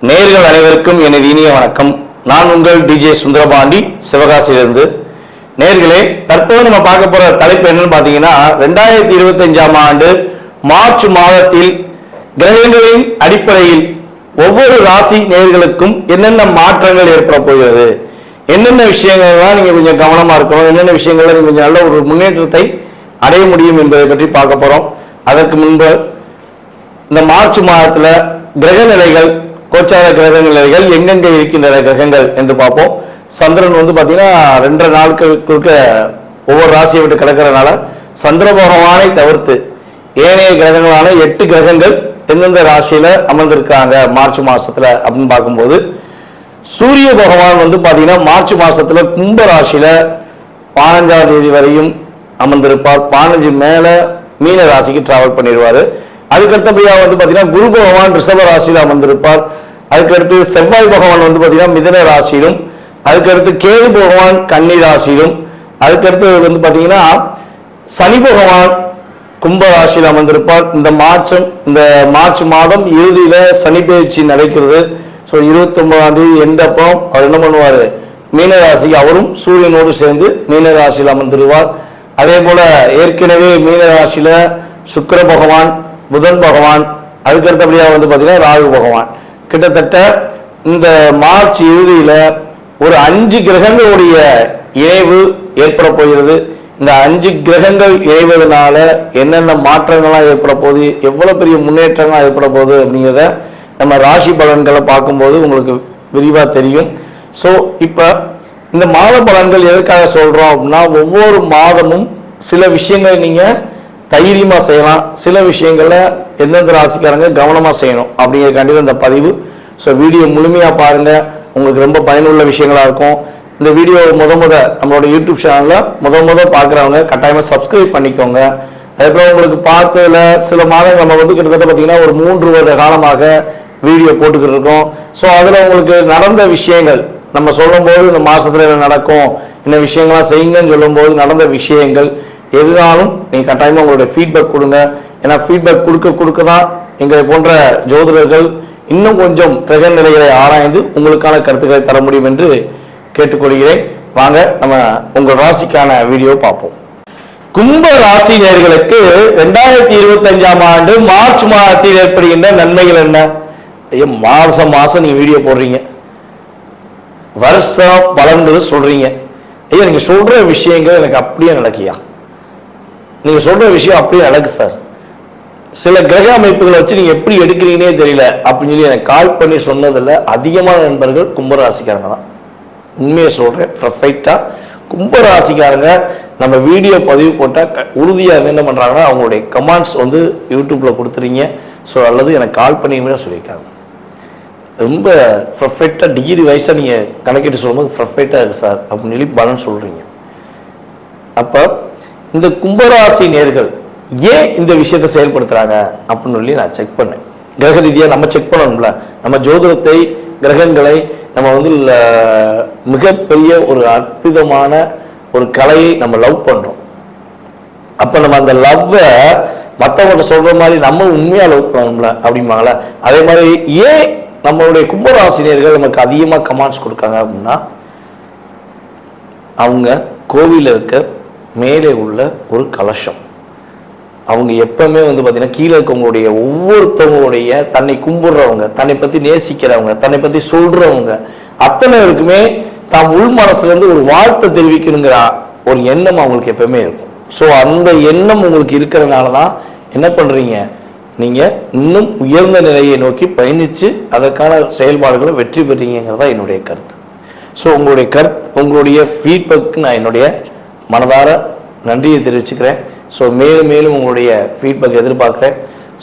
நேயர்கள் அனைவருக்கும் எனது இனிய வணக்கம். நான் உங்கள் டிஜே சுந்தரபாண்டி சிவகாசியிலிருந்து. நேயர்களே, தற்போது நம்ம பார்க்க போற தலைப்பு என்னன்னு பாத்தீங்கன்னா 2025ஆம் ஆண்டு மார்ச் மாதத்தில் கிரகங்களின் அடிப்படையில் ஒவ்வொரு ராசி நேயர்களுக்கும் என்னென்ன மாற்றங்கள் ஏற்பட போகிறது, என்னென்ன விஷயங்கள்லாம் நீங்க கொஞ்சம் கவனமா இருக்கணும், என்னென்ன விஷயங்கள்ல நீங்க கொஞ்சம் நல்ல ஒரு முன்னேற்றத்தை அடைய முடியும் என்பதை பற்றி பார்க்க போறோம். அதற்கு முன்பு இந்த மார்ச் மாதத்துல கிரக நிலைகள், கோச்சார கிரக நிலைகள் எங்கெங்க இருக்கின்றன கிரகங்கள் என்று பார்ப்போம். சந்திரன் பாத்தீங்கன்னா 2 நாட்களுக்கு ஒவ்வொரு ராசியை விட்டு கிடக்கிறதுனால சந்திர பகவானை தவிர்த்து ஏனைய கிரகங்களான 8 கிரகங்கள் எந்தெந்த ராசியில அமர்ந்திருக்காங்க மார்ச் மாசத்துல அப்படின்னு பார்க்கும்போது, சூரிய பகவான் பாத்தீங்கன்னா மார்ச் மாசத்துல கும்ப ராசியில 15ஆம் தேதி வரையும் அமர்ந்திருப்பார். 15 மேல மீன ராசிக்கு டிராவல் பண்ணிடுவாரு. அதுக்கடுத்தபடியா பாத்தீங்கன்னா குரு பகவான் ரிஷப ராசியில அமர்ந்திருப்பார். அதுக்கடுத்து செவ்வாய் பகவான் பாத்தீங்கன்னா மிதுன ராசியிலும், அதுக்கடுத்து கேது பகவான் கன்னி ராசியிலும், அதுக்கடுத்து பாத்தீங்கன்னா சனி பகவான் கும்ப ராசியில் அமர்ந்திருப்பார். இந்த மார்ச் மாதம் இறுதியில சனி பயிற்சி நடக்கிறது. ஸோ 29ஆம் தேதி எண்டப்போ அவர் என்ன பண்ணுவார், மீன ராசிக்கு அவரும் சூரியனோடு சேர்ந்து மீன ராசியில் அமர்ந்துருவார். அதே போல ஏற்கனவே மீன ராசியில சுக்கிர பகவான், புதன் பகவான், அதுக்கடுத்தபடியா பாத்தீங்கன்னா ராகு பகவான், கிட்டத்தட்ட இந்த மார்ச் இறுதியில ஒரு 5 கிரகங்களுடைய இணைவு ஏற்பட போகிறது. இந்த 5 கிரகங்கள் இணைவதனால என்னென்ன மாற்றங்கள்லாம் ஏற்பட போகுது, எவ்வளவு பெரிய முன்னேற்றங்கள்லாம் ஏற்பட போகுது அப்படிங்கிறத நம்ம ராசி பலன்களை பார்க்கும்போது உங்களுக்கு விரிவா தெரியும். ஸோ இப்ப இந்த மாத பலன்கள் எதற்காக சொல்றோம் அப்படின்னா, ஒவ்வொரு மாதமும் சில விஷயங்களை நீங்க தைரியமா செய்யலாம், சில விஷயங்கள்ல எந்தெந்த ராசிக்காரங்க கவனமா செய்யணும் அப்படிங்கிறக்காண்டி இந்த பதிவு. ஸோ வீடியோ முழுமையா பாருங்க, உங்களுக்கு ரொம்ப பயனுள்ள விஷயங்களா இருக்கும். இந்த வீடியோ நம்மளோட யூடியூப் சேனல்ல முத பார்க்குறவங்க கட்டாயமா சப்ஸ்கிரைப் பண்ணிக்கோங்க. அதுக்கப்புறம் உங்களுக்கு பார்த்ததுல சில மாதங்கள் நம்ம கிட்டத்தட்ட பார்த்தீங்கன்னா ஒரு 3 வருட காலமாக வீடியோ போட்டுக்கிட்டு இருக்கோம். ஸோ அதுல உங்களுக்கு நடந்த விஷயங்கள் நம்ம சொல்லும் போது இந்த மாசத்துல என்ன நடக்கும், இந்த விஷயங்கள்லாம் செய்யுங்கன்னு சொல்லும் போது நடந்த விஷயங்கள் எதுனாலும் நீங்க கட்டாயமா உங்களுடைய ஃபீட்பேக் கொடுங்க. ஏன்னா ஃபீட்பேக் கொடுக்க தான் எங்களை போன்ற ஜோதிடர்கள் இன்னும் கொஞ்சம் கிரக நிலைகளை ஆராய்ந்து உங்களுக்கான கருத்துக்களை தர முடியும் என்று கேட்டுக்கொள்கிறேன். வாங்க நம்ம உங்கள் ராசிக்கான வீடியோ பார்ப்போம். கும்ப ராசி நேயர்களுக்கு 2025ஆம் ஆண்டு மார்ச் மாதத்தில் ஏற்படுகின்ற நன்மைகள் என்ன? மாசம் நீங்க வீடியோ போடுறீங்க, வருஷம் பலன்கள் சொல்றீங்க. ஐயா நீங்க சொல்ற விஷயங்கள் எனக்கு அப்படியே நடக்கியா, நீங்க சொல்ற விஷயம் அப்படியே நடக்கு சார், சில கிரக அமைப்புகளை வச்சு நீங்க எப்படி எடுக்கிறீங்கன்னே தெரியல அப்படின்னு சொல்லி எனக்கு கால் பண்ணி சொன்னதில்ல அதிகமான நண்பர்கள் கும்பராசிக்காரங்க தான். உண்மையை சொல்றேன், பர்ஃபெக்டா கும்பராசிக்காரங்க நம்ம வீடியோ பதிவு போட்டால் உறுதியாக என்ன பண்றாங்கன்னா அவங்களுடைய கமெண்ட்ஸ் யூடியூப்ல கொடுத்துறீங்க. ஸோ அல்லது எனக்கு கால் பண்ணி சொல்லியிருக்காங்க. ரொம்ப பர்ஃபெக்டா டிகிரி வைஸா நீங்க கணக்கிட்டு சொல்லும்போது பர்ஃபெக்டா இருக்கு சார் அப்படின்னு சொல்லி பலன் சொல்றீங்க. அப்ப இந்த கும்பராசி நேர்கள் ஏன் இந்த விஷயத்தை செயல்படுத்துறாங்க அப்படின்னு சொல்லி நான் செக் பண்ணேன். கிரக ரீதியா நம்ம செக் பண்ணணும்ல, நம்ம ஜோதிடத்தை கிரகங்களை நம்ம மிகப்பெரிய ஒரு அற்புதமான ஒரு கலையை நம்ம லவ் பண்றோம். அப்ப நம்ம அந்த லவ்வை மற்றவங்க சொல்ற மாதிரி நம்ம உண்மையா லவ் பண்ணணும்ல அப்படிம்பாங்களா. அதே மாதிரி ஏன் நம்மளுடைய கும்பராசினியர்கள் நமக்கு அதிகமாக கமெண்ட்ஸ் கொடுக்காங்க அப்படின்னா, அவங்க கோவிலில் இருக்க மேலே உள்ள ஒரு கலசம், அவங்க எப்பவுமே பார்த்தீங்கன்னா கீழே இருக்கவங்களுடைய ஒவ்வொருத்தவங்களுடைய தன்னை கும்பிடுறவங்க, தன்னை பற்றி நேசிக்கிறவங்க, தன்னை பற்றி சொல்றவங்க அத்தனை பேருக்குமே தாம் உள் மனசுல இருந்து ஒரு வாழ்த்தை தெரிவிக்கணுங்கிற ஒரு எண்ணம் அவங்களுக்கு எப்பவுமே இருக்கும். ஸோ அந்த எண்ணம் உங்களுக்கு இருக்கிறதுனால தான் என்ன பண்றீங்க, நீங்க இன்னும் உயர்ந்த நிலையை நோக்கி பயணிச்சு அதற்கான செயல்பாடுகளை வெற்றி பெறீங்கிறதா என்னுடைய கருத்து. ஸோ உங்களுடைய ஃபீட்பேக்கு நான் என்னுடைய மனதார நன்றியை தெரிவிச்சுக்கிறேன். ஸோ மேலும் உங்களுடைய ஃபீட்பேக் எதிர்பார்க்குறேன்.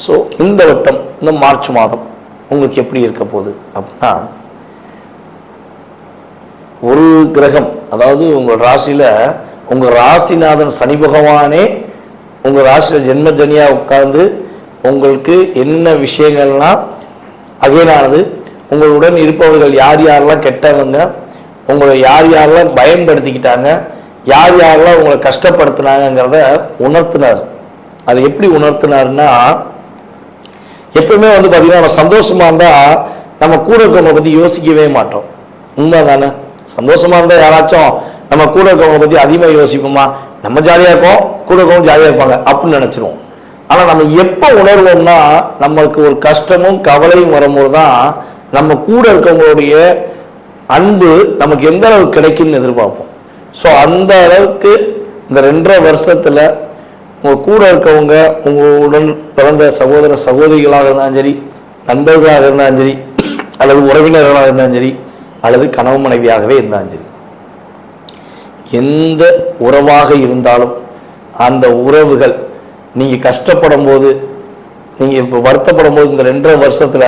ஸோ இந்த வட்டம் இந்த மார்ச் மாதம் உங்களுக்கு எப்படி இருக்க போகுது அப்படின்னா, ஒரு கிரகம், அதாவது உங்கள் ராசியில உங்க ராசிநாதன் சனி பகவானே உங்க ராசியில ஜென்மஜனியா உட்கார்ந்து உங்களுக்கு என்ன விஷயங்கள்லாம் அகைனானது, உங்களுடன் இருப்பவர்கள் யார் யாரெல்லாம் கெட்டவங்க, உங்களை யார் யாரெல்லாம் பயன்படுத்திக்கிட்டாங்க, யார் யாரெல்லாம் உங்களை கஷ்டப்படுத்தினாங்கிறத உணர்த்தினார். அது எப்படி உணர்த்தினார்னா, எப்பவுமே பாத்தீங்கன்னா நம்ம சந்தோஷமா இருந்தா நம்ம கூட இருக்கவங்க பற்றி யோசிக்கவே மாட்டோம். உண்மை தானே? சந்தோஷமா இருந்தால் யாராச்சும் நம்ம கூட இருக்கவங்க பற்றி அதிகமாக யோசிப்போமா? நம்ம ஜாலியாக இருக்கோம், கூட இருக்கவங்க ஜாலியாக இருப்பாங்க அப்படின்னு நினச்சிருவோம். ஆனால் நம்ம எப்போ உணர்வோம்னா, நம்மளுக்கு ஒரு கஷ்டமும் கவலையும் வரும்போது தான் நம்ம கூட இருக்கவங்களுடைய அன்பு நமக்கு எந்த அளவுக்கு கிடைக்கும்னு எதிர்பார்ப்போம். ஸோ அந்த அளவுக்கு இந்த 2.5 வருஷத்துல உங்கள் கூட இருக்கவங்க உங்களுடன் பிறந்த சகோதர சகோதரிகளாக இருந்தாலும் சரி, நண்பர்களாக இருந்தாலும் சரி, அல்லது உறவினர்களாக இருந்தாலும் சரி, அல்லது கணவன் மனைவியாகவே இருந்தாலும் சரி, எந்த உறவாக இருந்தாலும் அந்த உறவுகள் நீங்கள் கஷ்டப்படும் போது, நீங்கள் இப்போ வருத்தப்படும் போது, இந்த 2.5 வருஷத்துல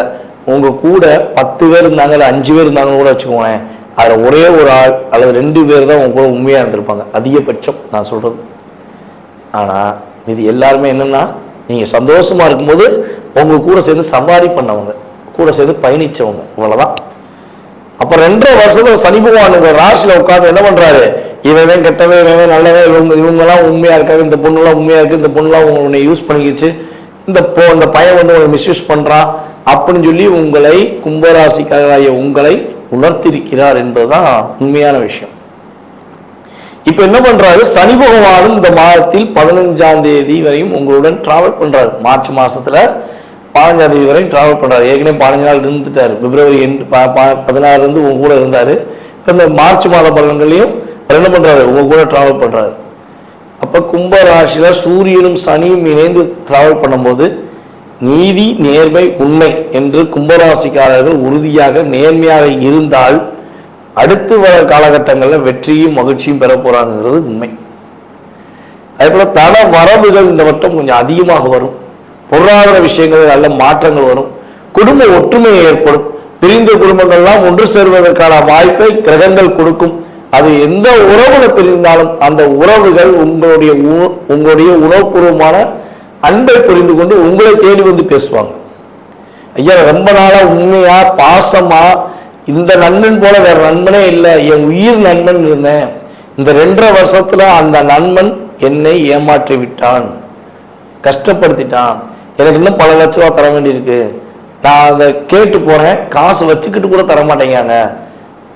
உங்கள் கூட 10 பேர் இருந்தாங்க, இல்லை 5 பேர் இருந்தாங்கன்னு கூட வச்சுக்கோங்களேன், அதில் ஒரே ஒரு ஆள் அல்லது 2 பேர் தான் உங்க கூட உண்மையாக இருந்திருப்பாங்க, அதிகபட்சம் நான் சொல்கிறது. ஆனால் இது எல்லாருமே என்னென்னா, நீங்கள் சந்தோஷமாக இருக்கும்போது உங்கள் கூட சேர்ந்து சவாரி பண்ணவங்க, கூட சேர்ந்து பயணித்தவங்க, இவ்வளோதான். அப்போ 2.5 வருஷத்துல சனி பகவான் உங்கள் ராசியில் உட்காந்து என்ன பண்ணுறாரு, இவன் கெட்டவன், இவன் நல்லவன், இவங்கெல்லாம் உண்மையாக இருக்காது, இந்த பொண்ணுலாம் உண்மையாக இருக்குது, இந்த பொண்ணுலாம் உன்னை யூஸ் பண்ணிக்கிச்சு, இந்த பையன் வந்து உங்களை மிஸ்யூஸ் பண்ணுறான் அப்படின்னு சொல்லி உங்களை, கும்பராசிக்காரராகிய உங்களை உணர்த்திருக்கிறார் என்பதுதான் உண்மையான விஷயம். இப்ப என்ன பண்றாரு, சனி பகவானும் இந்த மாதத்தில் 15ஆம் தேதி வரையும் உங்களுடன் டிராவல் பண்றாரு. மார்ச் மாசத்துல 15ஆம் தேதி வரையும் டிராவல் பண்றாரு. ஏற்கனவே 15 நாள் இருந்துட்டாரு, பிப்ரவரி 16 இருந்து உங்க கூட இருந்தாரு. இப்ப இந்த மார்ச் மாத பலன்களையும் என்ன பண்றாரு, உங்க கூட டிராவல் பண்றாரு. அப்ப கும்ப ராசியில சூரியனும் சனியும் இணைந்து டிராவல் பண்ணும்போது நீதி, நேர்மை, உண்மை என்று கும்பராசிக்காரர்கள் உறுதியாக நேர்மையாக இருந்தால் அடுத்து வர காலகட்டங்களில் வெற்றியும் மகிழ்ச்சியும் பெற போறாங்கிறது உண்மை. அதே போல தன வரவுகள் இந்த வட்டம் கொஞ்சம் அதிகமாக வரும். பொருளாதார விஷயங்கள் நல்ல மாற்றங்கள் வரும். குடும்ப ஒற்றுமை ஏற்படும். பிரிந்த குடும்பங்கள்லாம் ஒன்று சேர்வதற்கான வாய்ப்பை கிரகங்கள் கொடுக்கும். அது எந்த உறவுல பிரிந்தாலும் அந்த உறவுகள் உங்களுடைய உணவுபூர்வமான அன்பை புரிந்து கொண்டு உங்களை தேடி வந்து பேசுவாங்க. ஐயா, ரொம்ப நாளா உண்மையா பாசமா இந்த நண்பன் போல வேற நண்பனே இல்லை, என் உயிர் நண்பன் இருந்தேன், இந்த 2.5 வருஷத்துல அந்த நண்பன் என்னை ஏமாற்றி விட்டான், கஷ்டப்படுத்திட்டான், எனக்கு இன்னும் பல லட்ச ரூபா தர வேண்டியிருக்கு, நான் அதை கேட்டு போறேன், காசு வச்சுக்கிட்டு கூட தர மாட்டேங்காங்க,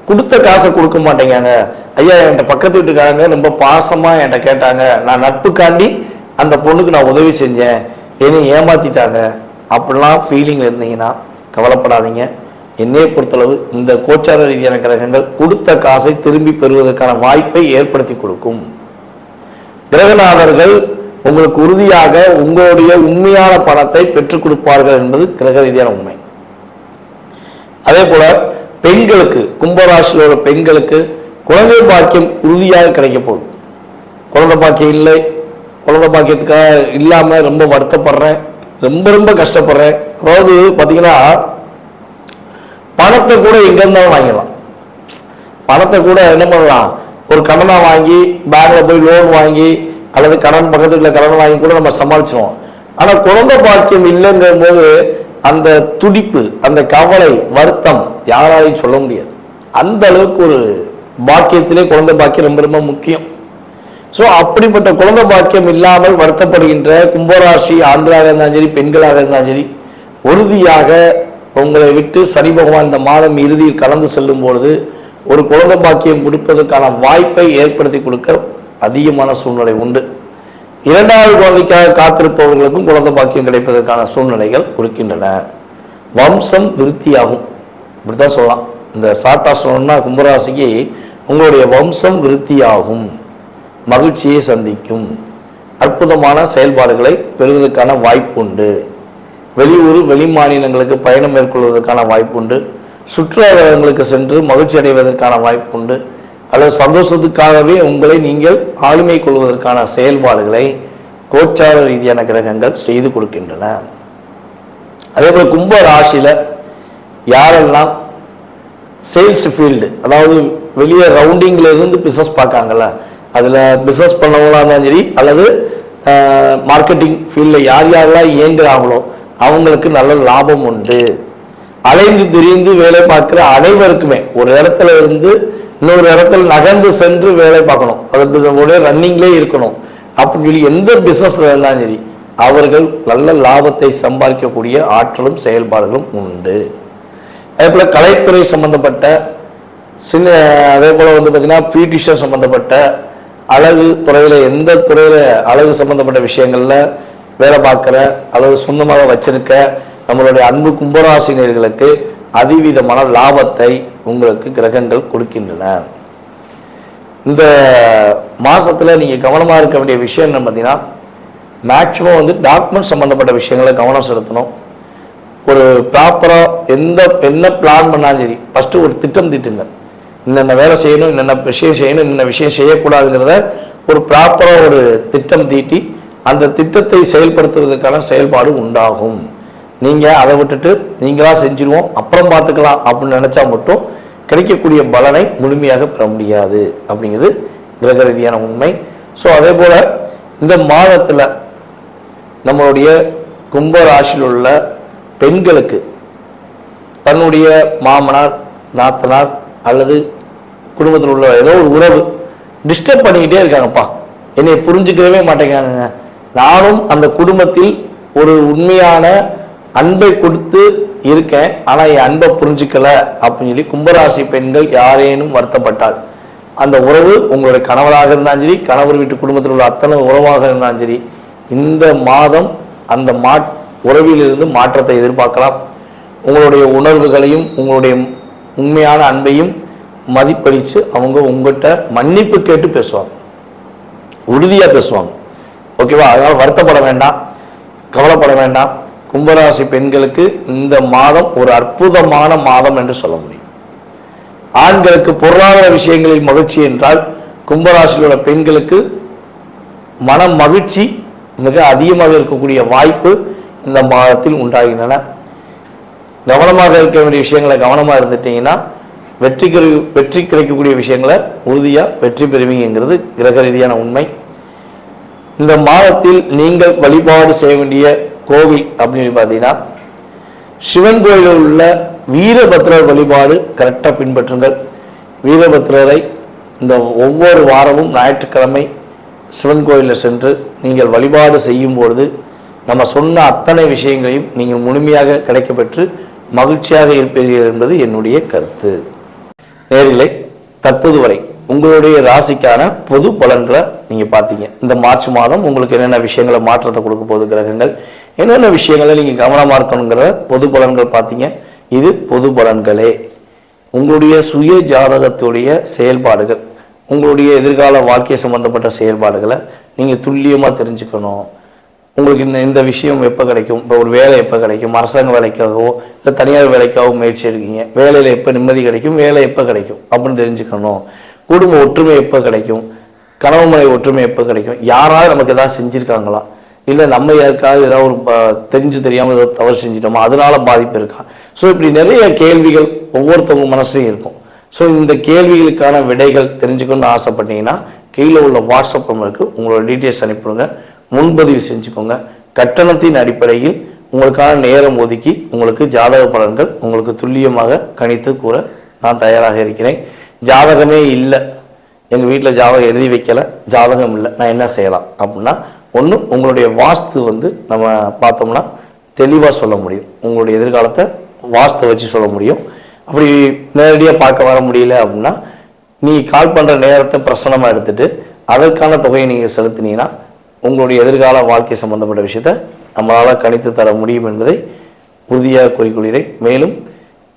கொடுத்த காசை கொடுக்க மாட்டேங்காங்க. ஐயா, என்கிட்ட பக்கத்து வீட்டுக்காரங்க ரொம்ப பாசமா என்கிட்ட கேட்டாங்க, நான் நட்புக்காண்டி அந்த பொண்ணுக்கு நான் உதவி செஞ்சேன், என்னை ஏமாத்திட்டாங்க, அப்படிலாம் ஃபீலிங் இருந்தீங்கன்னா கவலைப்படாதீங்க. என்னையை பொறுத்தளவு இந்த கோச்சார ரீதியான கிரகங்கள் கொடுத்த காசை திரும்பி பெறுவதற்கான வாய்ப்பை ஏற்படுத்தி கொடுக்கும். கிரகநாதர்கள் உங்களுக்கு உறுதியாக உங்களுடைய உண்மையான பணத்தை பெற்றுக் கொடுப்பார்கள் என்பது கிரக ரீதியான உண்மை. அதே போல பெண்களுக்கு, கும்பராசியில் உள்ள பெண்களுக்கு குழந்தை பாக்கியம் உறுதியாக கிடைக்க போகுது. குழந்தை பாக்கியம் இல்லை, குழந்தை பாக்கியத்துக்காக இல்லாம ரொம்ப வருத்தப்படுறேன், ரொம்ப ரொம்ப கஷ்டப்படுறேன். அதாவது பார்த்தீங்கன்னா பணத்தை கூட எங்க இருந்தாலும் வாங்கிடலாம். பணத்தை கூட என்ன பண்ணலாம், ஒரு கடனா வாங்கி பேங்க்ல போய் லோன் வாங்கி அல்லது கடன் பக்கத்துல கடன் வாங்கி கூட நம்ம சமாளிச்சிருவோம். ஆனா குழந்தை பாக்கியம் இல்லைங்கிற போது அந்த துடிப்பு, அந்த கவலை, வருத்தம் யாராலையும் சொல்ல முடியாது. அந்த அளவுக்கு ஒரு பாக்கியத்திலே குழந்தை பாக்கியம் ரொம்ப ரொம்ப முக்கியம். ஸோ அப்படிப்பட்ட குழந்தை பாக்கியம் இல்லாமல் வருத்தப்படுகின்ற கும்பராசி ஆண்களாக இருந்தாலும் சரி, பெண்களாக இருந்தாலும் சரி, உறுதியாக உங்களை விட்டு சனி பகவான் இந்த மாதம் இறுதியில் கலந்து செல்லும் பொழுது ஒரு குழந்தை பாக்கியம் கொடுப்பதற்கான வாய்ப்பை ஏற்படுத்தி கொடுக்க அதிகமான சூழ்நிலை உண்டு. 2வது குழந்தைக்காக காத்திருப்பவர்களுக்கும் குழந்தை பாக்கியம் கிடைப்பதற்கான சூழ்நிலைகள் இருக்கின்றன. வம்சம் விருத்தியாகும், இப்படித்தான் சொல்லலாம். இந்த ஷார்ட்டா சொல்லணும்னா கும்பராசிக்கு உங்களுடைய வம்சம் விருத்தியாகும், மகிழ்ச்சியை சந்திக்கும், அற்புதமான செயல்பாடுகளை பெறுவதற்கான வாய்ப்பு உண்டு. வெளியூர் வெளி மாநிலங்களுக்கு பயணம் மேற்கொள்வதற்கான வாய்ப்பு உண்டு. சுற்றுலாத்தலங்களுக்கு சென்று மகிழ்ச்சி அடைவதற்கான வாய்ப்பு உண்டு. அல்லது சந்தோஷத்துக்காகவே உங்களை நீங்கள் ஆளுமை கொள்வதற்கான செயல்பாடுகளை கோச்சார ரீதியான கிரகங்கள் செய்து கொடுக்கின்றன. அதே போல கும்ப ராசியில யாரெல்லாம் சேல்ஸ் ஃபீல்டு, அதாவது வெளியே ரவுண்டிங்ல இருந்து பிசினஸ் பார்க்காங்கல்ல, அதுல பிசினஸ் பண்ணவங்களா இருந்தாலும் சரி அல்லது மார்க்கெட்டிங் ஃபீல்டில் யார் யாரெல்லாம் இயங்குறாங்களோ அவங்களுக்கு நல்ல லாபம் உண்டு. அலைந்து திரிந்து வேலை பார்க்குற அனைவருக்குமே ஒரு இடத்துல இருந்து இன்னொரு இடத்துல நகர்ந்து சென்று வேலை பார்க்கணும், அது ரன்னிங்லேயே இருக்கணும் அப்படின்னு சொல்லி எந்த பிசினஸ்ல இருந்தாலும் சரி அவர்கள் நல்ல லாபத்தை சம்பாதிக்கக்கூடிய ஆற்றலும் செயல்பாடுகளும் உண்டு. அதே போல் கலைத்துறை சம்பந்தப்பட்ட சின்ன, அதே போல் வந்து பார்த்தீங்கன்னா பியூட்டிஷியன் சம்பந்தப்பட்ட அழகு துறையில், எந்த துறையில் அழகு சம்பந்தப்பட்ட விஷயங்களில் வேலை பார்க்குற அல்லது சொந்தமாக வச்சிருக்க நம்மளுடைய அன்பு கும்பராசினியர்களுக்கு அதிவிதமான லாபத்தை உங்களுக்கு கிரகங்கள் கொடுக்கின்றன. இந்த மாதத்தில் நீங்கள் கவனமாக இருக்க வேண்டிய விஷயம் என்ன பார்த்தீங்கன்னா, மேக்சிமம் வந்து டாக்குமெண்ட் சம்மந்தப்பட்ட விஷயங்களை கவனம் செலுத்தணும். ஒரு ப்ராப்பராக என்ன பிளான் பண்ணாலும் சரி, ஃபஸ்ட்டு ஒரு திட்டம் தீட்டுங்க. என்னென்ன வேலை செய்யணும், என்னென்ன விஷயம் செய்யணும், என்னென்ன விஷயம் செய்யக்கூடாதுங்கிறத ஒரு ப்ராப்பராக ஒரு திட்டம் தீட்டி அந்த திட்டத்தை செயல்படுத்துவதற்கான செயல்பாடு உண்டாகும். நீங்கள் அதை விட்டுட்டு நீங்களாக செஞ்சிருவோம் அப்புறம் பார்த்துக்கலாம் அப்படின்னு நினச்சா மட்டும் கிடைக்கக்கூடிய பலனை முழுமையாக பெற முடியாது அப்படிங்கிறது கிரக ரீதியான உண்மை. ஸோ அதே போல் இந்த மாதத்தில் நம்மளுடைய கும்ப ராசியில் உள்ள பெண்களுக்கு தன்னுடைய மாமனார், நாத்தனார் அல்லது குடும்பத்தில் உள்ள ஏதோ ஒரு உறவு டிஸ்டர்ப் பண்ணிக்கிட்டே இருக்காங்கப்பா, என்னை புரிஞ்சுக்கவே மாட்டேங்காங்க, நானும் அந்த குடும்பத்தில் ஒரு உண்மையான அன்பை கொடுத்து இருக்கேன், ஆனால் என் அன்பை புரிஞ்சுக்கல அப்படின்னு சொல்லி கும்பராசி பெண்கள் யாரேனும் வருத்தப்பட்டால், அந்த உறவு உங்களுடைய கணவராக இருந்தாலும் சரி, கணவர் வீட்டு குடும்பத்தில் உள்ள அத்தனை உறவாக இருந்தாலும் சரி, இந்த மாதம் அந்த உறவிலிருந்து மாற்றத்தை எதிர்பார்க்கலாம். உங்களுடைய உணர்வுகளையும் உங்களுடைய உண்மையான அன்பையும் மதிப்பளித்து அவங்க உங்கள்கிட்ட மன்னிப்பு கேட்டு பேசுவாங்க, உறுதியாக பேசுவாங்க. ஓகேவா? அதனால் வருத்தப்பட வேண்டாம், கவலைப்பட வேண்டாம். கும்பராசி பெண்களுக்கு இந்த மாதம் ஒரு அற்புதமான மாதம் என்று சொல்ல முடியும். ஆண்களுக்கு பொருளாதார விஷயங்களில் மகிழ்ச்சி என்றால், கும்பராசியில் உள்ள பெண்களுக்கு மன மகிழ்ச்சி மிக அதிகமாக இருக்கக்கூடிய வாய்ப்பு இந்த மாதத்தில் உண்டாகின்றன. கவனமாக இருக்க வேண்டிய விஷயங்களை கவனமாக இருந்துட்டீங்கன்னா வெற்றி கிடைக்கக்கூடிய விஷயங்களை உறுதியாக வெற்றி பெறுவீங்கிறது கிரக ரீதியான உண்மை. இந்த மாதத்தில் நீங்கள் வழிபாடு செய்ய வேண்டிய கோவில் அப்படின்னு பார்த்தீங்கன்னா, சிவன் கோயிலில் உள்ள வீரபத்ரர் வழிபாடு கரெக்டாக பின்பற்றுங்கள். வீரபத்ரரை இந்த ஒவ்வொரு வாரமும் ஞாயிற்றுக்கிழமை சிவன் கோயிலில் சென்று நீங்கள் வழிபாடு செய்யும் பொழுது நம்ம சொன்ன அத்தனை விஷயங்களையும் நீங்கள் முழுமையாக கிடைக்கப்பெற்று மகிழ்ச்சியாக இருப்பீர்கள் என்பது என்னுடைய கருத்து. நேர்களே, தற்போது வரை உங்களுடைய ராசிக்கான பொது பலன்களை நீங்கள் பார்த்தீங்க. இந்த மார்ச் மாதம் உங்களுக்கு என்னென்ன விஷயங்களை மாற்றத்தை கொடுக்க போகுது கிரகங்கள், என்னென்ன விஷயங்களை நீங்கள் கவனமாக இருக்கணுங்கிற பொது பலன்கள் பார்த்தீங்க. இது பொது பலன்களே. உங்களுடைய சுய ஜாதகத்துடைய செயல்பாடுகள், உங்களுடைய எதிர்கால வாழ்க்கை சம்பந்தப்பட்ட செயல்பாடுகளை நீங்கள் துல்லியமாக தெரிஞ்சுக்கணும். உங்களுக்கு இந்த விஷயம் எப்போ கிடைக்கும், இப்போ ஒரு வேலை எப்போ கிடைக்கும், அரசாங்க வேலைக்காகவோ இல்லை தனியார் வேலைக்காகவோ முயற்சி எடுக்கீங்க, வேலையில் எப்போ நிம்மதி கிடைக்கும், வேலை எப்போ கிடைக்கும் அப்படின்னு தெரிஞ்சுக்கணும். குடும்ப ஒற்றுமை எப்போ கிடைக்கும், கணவன் மனைவி ஒற்றுமை எப்போ கிடைக்கும், யாராவது நமக்கு எதாவது செஞ்சுருக்காங்களா, இல்லை நம்ம யாருக்காவது ஏதாவது ஒரு தெரிஞ்சு தெரியாமல் ஏதாவது தவறு செஞ்சிட்டோமா, அதனால பாதிப்பு இருக்கா. ஸோ இப்படி நிறைய கேள்விகள் ஒவ்வொருத்தவங்க மனசுலையும் இருக்கும். ஸோ இந்த கேள்விகளுக்கான விடைகள் தெரிஞ்சுக்கணும்னு ஆசைப்பட்டீங்கன்னா கீழே உள்ள வாட்ஸ்அப் நம்பருக்கு உங்களோட டீட்டெயில்ஸ் அனுப்பிவிடுங்க, முன்பதிவு செஞ்சுக்கோங்க. கட்டணத்தின் அடிப்படையில் உங்களுக்கான நேரம் ஒதுக்கி உங்களுக்கு ஜாதக பலன்கள் உங்களுக்கு துல்லியமாக கணித்து கூற நான் தயாராக இருக்கிறேன். ஜாதகமே இல்லை, எங்கள் வீட்டில் ஜாதகம் எழுதி வைக்கலை, ஜாதகம் இல்லை, நான் என்ன செய்யலாம் அப்படின்னா, ஒன்று உங்களுடைய வாஸ்து நம்ம பார்த்தோம்னா தெளிவாக சொல்ல முடியும். உங்களுடைய எதிர்காலத்தை வாஸ்து வச்சு சொல்ல முடியும். அப்படி நேரடியாக பார்க்க வர முடியல அப்படின்னா நீ கால் பண்ணுற நேரத்தை பிரசனமாக எடுத்துகிட்டு அதற்கான தொகையை நீங்கள் செலுத்தினீங்கன்னா உங்களுடைய எதிர்கால வாழ்க்கை சம்பந்தப்பட்ட விஷயத்தை நம்மளால் கணித்து தர முடியும் என்பதை உறுதியாக கூறிக்கொள்கிறேன். மேலும்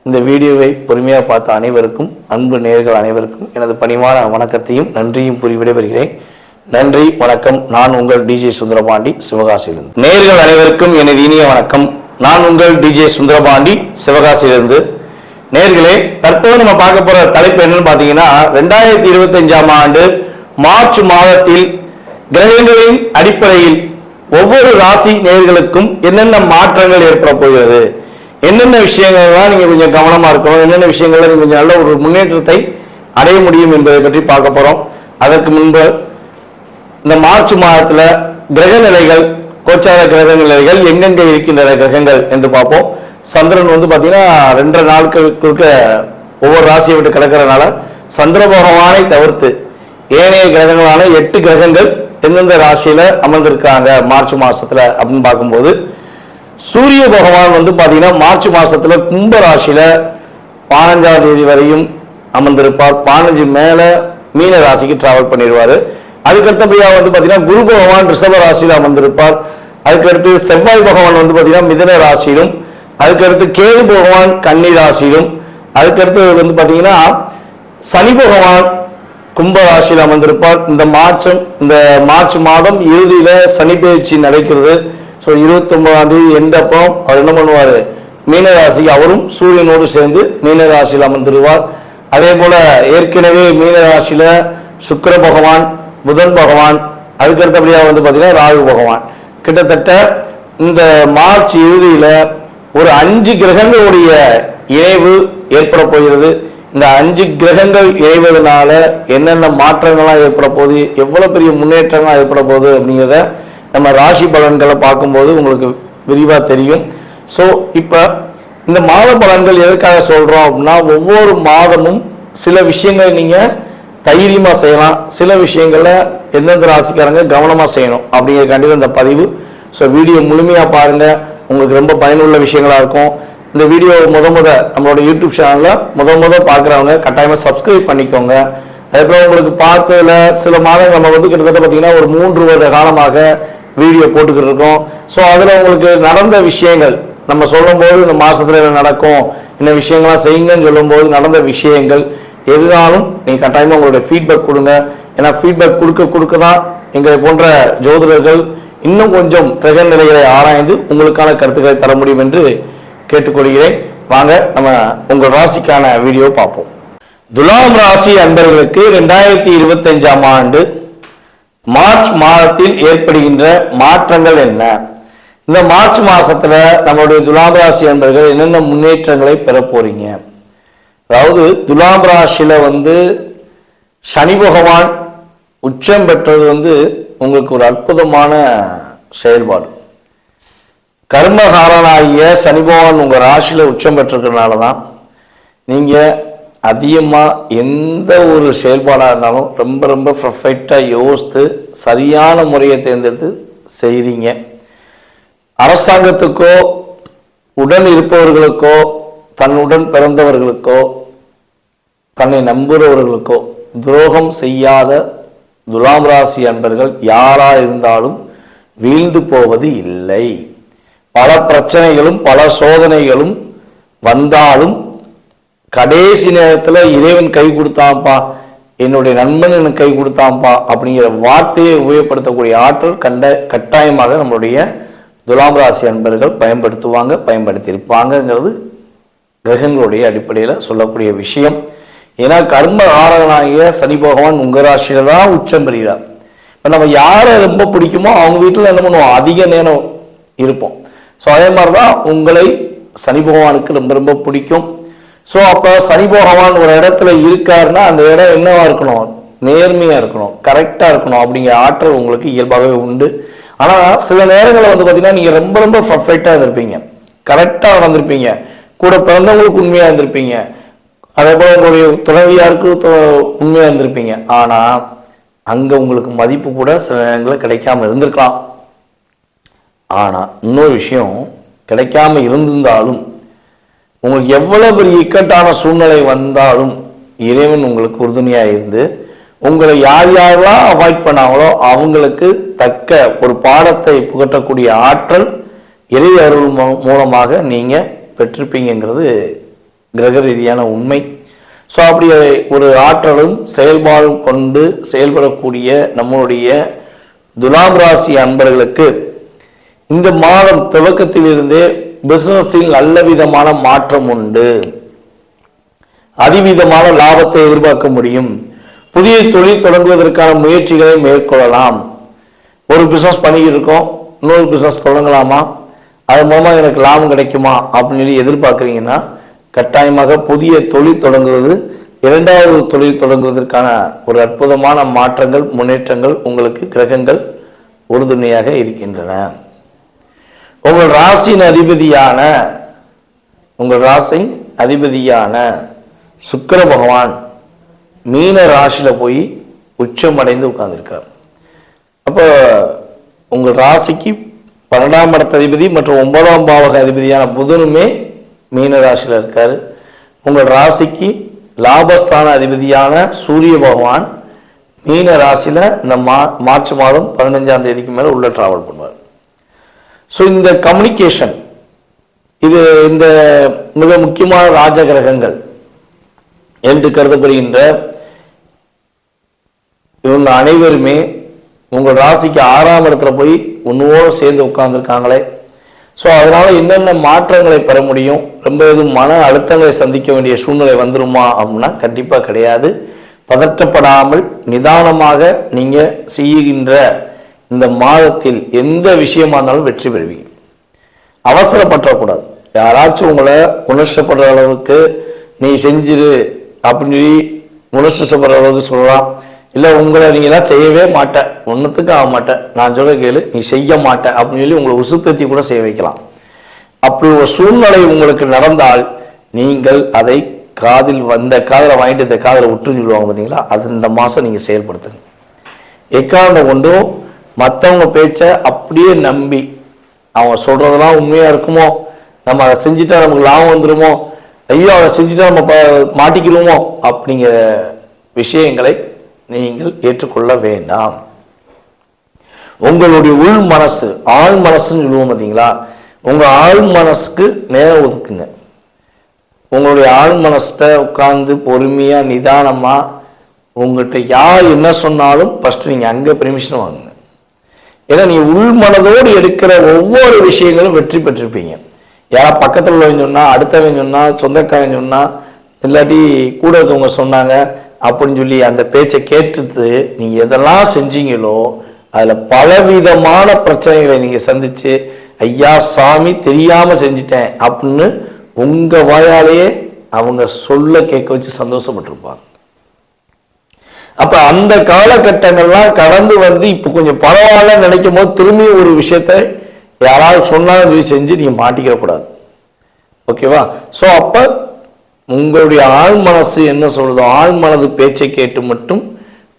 இந்த வீடியோவை பொறுமையாக பார்த்த அனைவருக்கும், அன்பு நேயர்கள் அனைவருக்கும் எனது பணிவான வணக்கத்தையும் நன்றியும் கூறி விடைபெறுகிறேன். நன்றி, வணக்கம். நான் உங்கள் டிஜே சுந்தரபாண்டி, சிவகாசியிலிருந்து. நேயர்கள் அனைவருக்கும் எனது இனிய வணக்கம். நான் உங்கள் டிஜே சுந்தரபாண்டி, சிவகாசியிலிருந்து. நேயர்களே, தற்போது நம்ம பார்க்க போற தலைப்பு என்னன்னு பார்த்தீங்கன்னா, 2025ஆம் ஆண்டு மார்ச் மாதத்தில் கிரகங்களின் அடிப்படையில் ஒவ்வொரு ராசி நேயர்களுக்கும் என்னென்ன மாற்றங்கள் ஏற்பட போகிறது, என்னென்ன விஷயங்கள்லாம் நீங்க கொஞ்சம் கவனமா இருக்கணும், என்னென்ன விஷயங்கள்ல நீங்க கொஞ்சம் நல்ல ஒரு முன்னேற்றத்தை அடைய முடியும் என்பதை பற்றி பார்க்க போறோம். அதற்கு முன்பு இந்த மார்ச் மாதத்துல கிரக நிலைகள், கோச்சார கிரக நிலைகள் எங்கெங்க இருக்கின்ற கிரகங்கள் என்று பார்ப்போம். சந்திரன் பார்த்தீங்கன்னா 2 நாட்களுக்கு ஒவ்வொரு ராசியை விட்டு கிடக்கிறதுனால சந்திர பகவானை தவிர்த்து ஏனைய கிரகங்களான 8 கிரகங்கள் எந்தெந்த ராசியில அமர்ந்திருக்காங்க மார்ச் மாசத்துல அப்படின்னு பார்க்கும்போது, சூரிய பகவான் பார்த்தீங்கன்னா மார்ச் மாசத்துல கும்ப ராசியில 15ஆம் தேதி வரையும் அமர்ந்திருப்பார். 15 மேல மீன ராசிக்கு டிராவல் பண்ணிடுவாரு. அதுக்கடுத்தபடியா வந்து பாத்தீங்கன்னா குரு பகவான் ரிஷப ராசியில் அமர்ந்திருப்பார். அதுக்கடுத்து செவ்வாய் பகவான் வந்து பாத்தீங்கன்னா மிதுன ராசியிலும், அதுக்கடுத்து கேது பகவான் கன்னி ராசியிலும், அதுக்கடுத்து வந்து பாத்தீங்கன்னா சனி பகவான் கும்ப ராசியில் அமர்ந்திருப்பார். இந்த மார்ச் மாதம் இறுதியில சனி பயிற்சி நடக்கிறது. ஸோ 29ஆம் தேதி எண்டப்போ அவர் என்ன பண்ணுவார், மீனராசி அவரும் சூரியனோடு சேர்ந்து மீனராசியில் அமர்ந்துருவார். அதே போல ஏற்கனவே மீனராசியில சுக்கிர பகவான், புதன் பகவான், அதுக்கடுத்தபடியாக வந்து பார்த்தீங்கன்னா ராகு பகவான், கிட்டத்தட்ட இந்த மார்ச் இறுதியில ஒரு 5 கிரகங்களுடைய இணைவு ஏற்பட போகிறது. இந்த 5 கிரகங்கள் இணைவதனால என்னென்ன மாற்றங்கள்லாம் ஏற்பட போகுது, எவ்வளவு பெரிய முன்னேற்றங்கள்லாம் ஏற்பட போகுது அப்படிங்கிறத நம்ம ராசி பலன்களை பார்க்கும்போது உங்களுக்கு விரிவாக தெரியும். ஸோ இப்போ இந்த மாத பலன்கள் எதற்காக சொல்கிறோம் அப்படின்னா, ஒவ்வொரு மாதமும் சில விஷயங்களை நீங்கள் தைரியமாக செய்யலாம், சில விஷயங்களில் எந்தெந்த ராசிக்காரங்க கவனமாக செய்யணும் அப்படிங்கிறக்காண்டி இந்த பதிவு. ஸோ வீடியோ முழுமையாக பாருங்கள், உங்களுக்கு ரொம்ப பயனுள்ள விஷயங்களாக இருக்கும். இந்த வீடியோ நம்மளோட யூடியூப் சேனலில் முத பார்க்குறவங்க கட்டாயமாக சப்ஸ்கிரைப் பண்ணிக்கோங்க. அதுக்கப்புறம் உங்களுக்கு பார்த்ததுல சில மாதங்கள் நம்ம வந்து கிட்டத்தட்ட பார்த்தீங்கன்னா ஒரு 3 வருட காலமாக வீடியோ போட்டுக்கிட்டு இருக்கோம். ஸோ அதில் உங்களுக்கு நடந்த விஷயங்கள் நம்ம சொல்லும்போது இந்த மாதத்தில் என்ன நடக்கும், இந்த விஷயங்கள்லாம் செய்யுங்கன்னு சொல்லும்போது நடந்த விஷயங்கள் எதுனாலும் நீங்கள் கட்டாயமாக உங்களுடைய ஃபீட்பேக் கொடுங்க. ஏன்னா ஃபீட்பேக் கொடுக்க தான் எங்களை போன்ற ஜோதிடர்கள் இன்னும் கொஞ்சம் கிரக நிலைகளை ஆராய்ந்து உங்களுக்கான கருத்துக்களை தர முடியும் என்று கேட்டுக்கொள்கிறேன். வாங்க நம்ம உங்கள் ராசிக்கான வீடியோ பார்ப்போம். துலாம் ராசி அன்பர்களுக்கு 2025ஆம் ஆண்டு மார்ச் மாதத்தில் ஏற்படுகின்ற மாற்றங்கள் என்ன, இந்த மார்ச் மாசத்துல நம்மளுடைய துலாம் ராசி அன்பர்கள் என்னென்ன முன்னேற்றங்களை பெற போறீங்க. அதாவது துலாம் ராசியில வந்து சனி பகவான் உச்சம் பெற்றது வந்து உங்களுக்கு ஒரு அற்புதமான செயல்பாடு. கர்மகாரனாகிய சனி பகவான் உங்க ராசியில உச்சம் பெற்றிருக்கிறதுனால தான் நீங்க அதிகமாக எந்த ஒரு செயல்பாடாக இருந்தாலும் ரொம்ப ரொம்ப பர்ஃபெக்டாக யோசித்து சரியான முறையை தேர்ந்தெடுத்து செய்கிறீங்க. அரசாங்கத்துக்கோ உடன் இருப்பவர்களுக்கோ தன்னுடன் பிறந்தவர்களுக்கோ தன்னை நம்புகிறவர்களுக்கோ துரோகம் செய்யாத துலாம் ராசி அன்பர்கள் யாராக இருந்தாலும் வீழ்ந்து போவது இல்லை. பல பிரச்சனைகளும் பல சோதனைகளும் வந்தாலும் கடைசி நேரத்தில் இறைவன் கை கொடுத்தான்ப்பா, என்னுடைய நண்பன் எனக்கு கை கொடுத்தான்ப்பா அப்படிங்கிற வார்த்தையை உபயோகப்படுத்தக்கூடிய ஆற்றல் கட்டாயமாக நம்மளுடைய துலாம் ராசி அன்பர்கள் பயன்படுத்தியிருப்பாங்கங்கிறது கிரகங்களுடைய அடிப்படையில் சொல்லக்கூடிய விஷயம். ஏன்னா கர்ம ஆரகனாகிய சனி பகவான் உங்க ராசியில தான் உச்சம் பெறுகிறார். இப்போ நம்ம யாரை ரொம்ப பிடிக்குமோ அவங்க வீட்டில் என்ன பண்ணுவோம், அதிக நேரம் இருப்போம். ஸோ அதே மாதிரி தான் உங்களை சனி பகவானுக்கு ரொம்ப ரொம்ப பிடிக்கும். ஸோ அப்போ சனி பகவான் ஒரு இடத்துல இருக்காருன்னா அந்த இடம் என்னவா இருக்கணும், நேர்மையாக இருக்கணும், கரெக்டாக இருக்கணும் அப்படிங்கிற ஆற்றல் உங்களுக்கு இயல்பாகவே உண்டு. ஆனால் சில நேரங்களில் வந்து பார்த்தீங்கன்னா நீங்கள் ரொம்ப ரொம்ப பர்ஃபெக்டாக இருந்திருப்பீங்க, கரெக்டாக நடந்திருப்பீங்க, கூட பிறந்தவங்களுக்கு உண்மையாக இருந்திருப்பீங்க, அதே போல் உங்களுடைய துணைவியாருக்கு உண்மையாக இருந்திருப்பீங்க. ஆனால் அங்கே உங்களுக்கு மதிப்பு கூட சில நேரங்களில் கிடைக்காம இருந்திருக்கலாம். ஆனால் இன்னொரு விஷயம், கிடைக்காம இருந்திருந்தாலும் உங்களுக்கு எவ்வளவு பெரிய இக்கட்டான சூழ்நிலை வந்தாலும் இறைவன் உங்களுக்கு உறுதுணையாக இருந்து உங்களை யார் யாரெல்லாம் அவாய்ட் பண்ணாங்களோ அவங்களுக்கு தக்க ஒரு பாடத்தை புகட்டக்கூடிய ஆற்றல் இறை அருள் மூலமாக நீங்கள் பெற்றிருப்பீங்கிறது கிரக ரீதியான உண்மை. ஸோ அப்படி ஒரு ஆற்றலும் செயல்பாடும் கொண்டு செயல்படக்கூடிய நம்மளுடைய துலாம் ராசி அன்பர்களுக்கு இந்த மாதம் துவக்கத்திலிருந்தே பிசினஸில் நல்ல விதமான மாற்றம் உண்டு, அதிவிதமான லாபத்தை எதிர்பார்க்க முடியும். புதிய தொழில் தொடங்குவதற்கான முயற்சிகளை மேற்கொள்ளலாம். ஒரு பிசினஸ் பண்ணிக்கிட்டு இருக்கோம், இன்னொரு பிசினஸ் தொடங்கலாமா, அது மூலமாக எனக்கு லாபம் கிடைக்குமா அப்படின்னு எதிர்பார்க்குறீங்கன்னா கட்டாயமாக புதிய தொழில் தொடங்குவது, இரண்டாவது தொழில் தொடங்குவதற்கான ஒரு அற்புதமான மாற்றங்கள் முன்னேற்றங்கள் உங்களுக்கு கிரகங்கள் உறுதுணையாக இருக்கின்றன. உங்கள் ராசியின் அதிபதியான சுக்கிர பகவான் மீன ராசியில போய் உச்சம் அடைந்து உட்கார்ந்துருக்கார். அப்போ உங்கள் ராசிக்கு 12ஆம் இடத்த அதிபதி மற்றும் 9ஆம் பாவக அதிபதியான புதனுமே மீன ராசியில் இருக்காரு. உங்கள் ராசிக்கு லாபஸ்தான அதிபதியான சூரிய பகவான் மீன ராசியில் இந்த மார்ச் மாதம் 15ஆம் தேதிக்கு மேலே உள்ள டிராவல் பண்ணுவார். ஸோ இந்த கம்யூனிகேஷன் இது இந்த மிக முக்கியமான ராஜ கிரகங்கள் என்று கருதப்படுகின்ற இவங்க அனைவருமே உங்கள் ராசிக்கு 6ஆம் இடத்துல போய் ஒன்னோடு சேர்ந்து உட்கார்ந்துருக்காங்களே. ஸோ அதனால என்னென்ன மாற்றங்களை பெற முடியும், ரொம்ப எதுவும் மன அழுத்தங்களை சந்திக்க வேண்டிய சூழ்நிலை வந்துருமா அப்படின்னா கண்டிப்பாக கிடையாது. பதற்றப்படாமல் நிதானமாக நீங்கள் செய்கின்ற இந்த மாதத்தில் எந்த விஷயமா இருந்தாலும் வெற்றி பெறுவீங்க. அவசரப்பற்றக்கூடாது. யாராச்சும் உங்களை உணர்ச்சப்படுற அளவுக்கு நீ செஞ்சிரு அப்படின்னு சொல்லி உணர்ச்சப்படுற அளவுக்கு சொல்லலாம். இல்லை உங்களை நீங்களாம் செய்யவே மாட்டேன், ஒன்றுத்துக்கு ஆக மாட்டேன், நான் சொல்ல கேளு நீ செய்ய மாட்டேன் அப்படின்னு சொல்லி உங்களை உசுப்பேத்தி கூட செய்ய வைக்கலாம். அப்படி ஒரு சூழ்நிலை உங்களுக்கு நடந்தால் நீங்கள் அதை காதில் காதில் வாங்கிட்டு இந்த காதில் விட்டுன்னு சொல்லுவாங்க பார்த்தீங்களா, அது இந்த மாதம் நீங்கள் செயல்படுத்துங்க. எக்காரணம் கொண்டும் மற்றவங்க பேச்சை அப்படியே நம்பி அவங்க சொல்கிறதெல்லாம் உண்மையாக இருக்குமோ, நம்ம அதை செஞ்சுட்டா நமக்கு லாபம் வந்துடுமோ, ஐயோ அதை செஞ்சுட்டா நம்ம மாட்டிக்கிறோமோ அப்படிங்கிற விஷயங்களை நீங்கள் ஏற்றுக்கொள்ள வேண்டாம். உங்களுடைய உள் மனசு ஆழ் மனசுன்னு சொல்லுவோம் பார்த்தீங்களா, உங்கள் ஆழ் மனசுக்கு நேரம் ஒதுக்குங்க. உங்களுடைய ஆழ் மனசை உட்கார்ந்து பொறுமையாக நிதானமாக உங்கள்கிட்ட யார் என்ன சொன்னாலும் ஃபஸ்ட்டு நீங்கள் அங்கே பெர்மிஷன் வாங்குங்க. ஏன்னா நீ உள் மனதோடு எடுக்கிற ஒவ்வொரு விஷயங்களும் வெற்றி பெற்றிருப்பீங்க. யாராவது பக்கத்தில் உள்ளவங்க சொன்னால், அடுத்தவங்க சொன்னால், சொந்தக்காரங்க சொன்னால், இல்லாட்டி கூட இருக்கவங்க சொன்னாங்க அப்படின்னு சொல்லி அந்த பேச்சை கேட்டுட்டு நீங்கள் எதெல்லாம் செஞ்சீங்களோ அதில் பலவிதமான பிரச்சனைகளை நீங்கள் சந்தித்து ஐயா சாமி தெரியாமல் செஞ்சிட்டேன் அப்படின்னு உங்கள் வாயாலேயே அவங்க சொல்ல கேட்க வச்சு சந்தோஷப்பட்டிருப்பாங்க. அப்போ அந்த காலகட்டங்கள்லாம் கடந்து வந்து இப்போ கொஞ்சம் பரவாயில்ல நினைக்கும் போது திரும்பி ஒரு விஷயத்தை யாராவது சொன்னாலும் சொல்லி செஞ்சு நீங்கள் மாட்டிக்கிறக்கூடாது. ஓகேவா? ஸோ அப்போ உங்களுடைய ஆழ் மனசு என்ன சொல்லுதோ ஆழ் மனது பேச்சை கேட்டு மட்டும்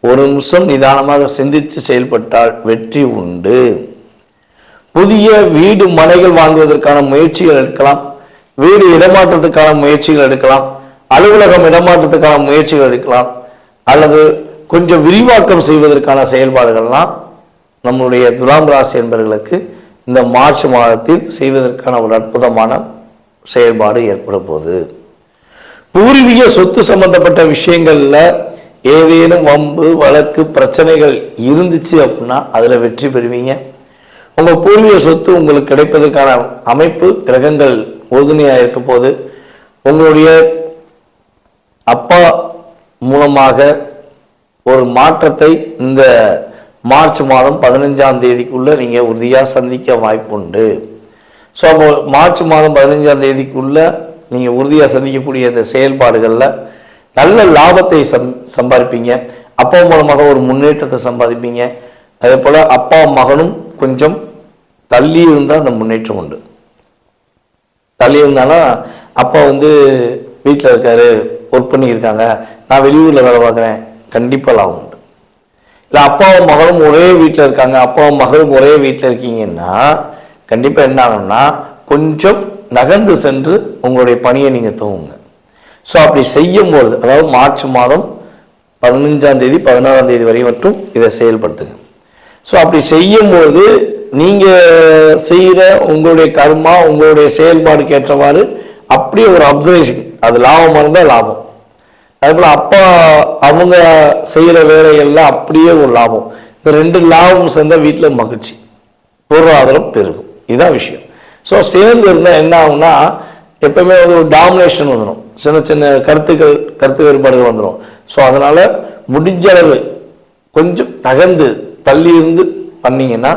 ஒரு நிமிஷம் நிதானமாக சிந்தித்து செயல்பட்டால் வெற்றி உண்டு. புதிய வீடு மனைகள் வாங்குவதற்கான முயற்சிகள் எடுக்கலாம், வீடு இடமாற்றத்துக்கான முயற்சிகள் எடுக்கலாம், அலுவலகம் இடமாற்றத்துக்கான முயற்சிகள் எடுக்கலாம், அல்லது கொஞ்சம் விரிவாக்கம் செய்வதற்கான செயல்பாடுகள்லாம் நம்முடைய துலாம் ராசி என்பவர்களுக்கு இந்த மார்ச் மாதத்தில் செய்வதற்கான ஒரு அற்புதமான செயல்பாடு ஏற்பட போகுது. பூர்வீக சொத்து சம்பந்தப்பட்ட விஷயங்கள்ல ஏதேனும் வம்பு வழக்கு பிரச்சனைகள் இருந்துச்சு அப்படின்னா அதில் வெற்றி பெறுவீங்க. உங்கள் பூர்வீக சொத்து உங்களுக்கு கிடைப்பதற்கான அமைப்பு கிரகங்கள் உறுதுணையாக இருக்க போது உங்களுடைய அப்பா மூலமாக ஒரு மாற்றத்தை இந்த மார்ச் மாதம் 15ஆம் தேதிக்குள்ள நீங்கள் உறுதியாக சந்திக்க வாய்ப்பு உண்டு. ஸோ அப்போ மார்ச் மாதம் 15ஆம் தேதிக்குள்ள நீங்கள் உறுதியாக சந்திக்கக்கூடிய இந்த செயல்பாடுகளில் நல்ல லாபத்தை சம்பாதிப்பீங்க. அப்பா மூலமாக ஒரு முன்னேற்றத்தை சம்பாதிப்பீங்க. அதே போல் அப்பா மகனும் கொஞ்சம் தள்ளி இருந்தால் அந்த முன்னேற்றம் உண்டு. தள்ளி இருந்தாலும் அப்பா வீட்டில் இருக்காரு, ஒர்க் பண்ணியிருக்காங்க, நான் வெளியூரில் வேலை பார்க்குறேன், கண்டிப்பாக லாபம் உண்டு. இல்லை அப்பாவும் மகளும் ஒரே வீட்டில் இருக்காங்க, அப்பாவும் மகளும் ஒரே வீட்டில் இருக்கீங்கன்னா கண்டிப்பாக என்ன ஆகும்னா கொஞ்சம் நகர்ந்து சென்று உங்களுடைய பணியை நீங்கள் துவங்குங்க. ஸோ அப்படி செய்யும்போது அதாவது மார்ச் மாதம் 15ஆம் தேதி 16ஆம் தேதி வரை மட்டும் இதை செயல்படுத்துங்க. ஸோ அப்படி செய்யும்போது நீங்கள் செய்கிற உங்களுடைய கர்மா உங்களுடைய செயல்பாடுக்கு ஏற்றவாறு அப்படியே ஒரு அப்சர்வேஷன், அது லாபமாக இருந்தால் லாபம், அதுபோல் அப்பா அவங்க செய்கிற வேலைகள்லாம் அப்படியே ஒரு லாபம். இந்த ரெண்டு லாபம் சேர்ந்தால் வீட்டில் மகிழ்ச்சி, பொருளாதாரம் பெருகும். இதுதான் விஷயம். ஸோ சேர்ந்து இருந்தால் என்ன ஆகும்னா எப்பவுமே ஒரு டாமினேஷன் வந்துடும், சின்ன சின்ன கருத்து வேறுபாடுகள் வந்துடும். ஸோ அதனால் முடிஞ்ச அளவு கொஞ்சம் நகர்ந்து தள்ளி இருந்து பண்ணிங்கன்னா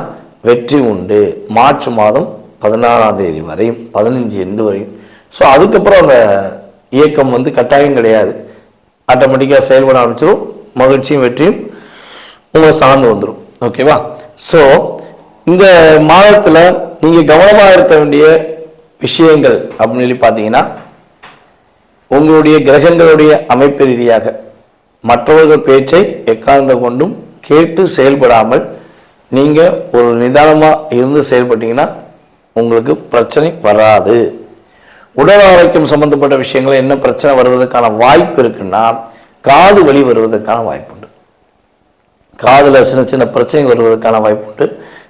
வெற்றி உண்டு. மார்ச் மாதம் 16ஆம் தேதி வரையும் 15 எண்டு வரையும். ஸோ அதுக்கப்புறம் அந்த இயக்கம் கட்டாயம் கிடையாது, ஆட்டோமேட்டிக்காக செயல்பட ஆரம்பிச்சிடும். மகிழ்ச்சியும் வெற்றியும் உங்களை சார்ந்து வந்துடும். ஓகேவா? ஸோ இந்த மாதத்தில் நீங்கள் கவனமாக இருக்க வேண்டிய விஷயங்கள் அப்படின்னு சொல்லி பார்த்தீங்கன்னா உங்களுடைய கிரகங்களுடைய அமைப்பு ரீதியாக மற்றவர்கள் பேச்சை எக்காரணத்தை கொண்டும் கேட்டு செயல்படாமல் நீங்கள் ஒரு நிதானமாக இருந்து செயல்பட்டீங்கன்னா உங்களுக்கு பிரச்சனை வராது. உடல் ஆரோக்கியம் சம்பந்தப்பட்ட விஷயங்கள் என்ன பிரச்சனை வருவதற்கான வாய்ப்பு இருக்குன்னா காது வலி வருவதற்கான வாய்ப்பு உண்டு. காதில் சின்ன சின்ன பிரச்சனை வருவதற்கான வாய்ப்பு உண்டு.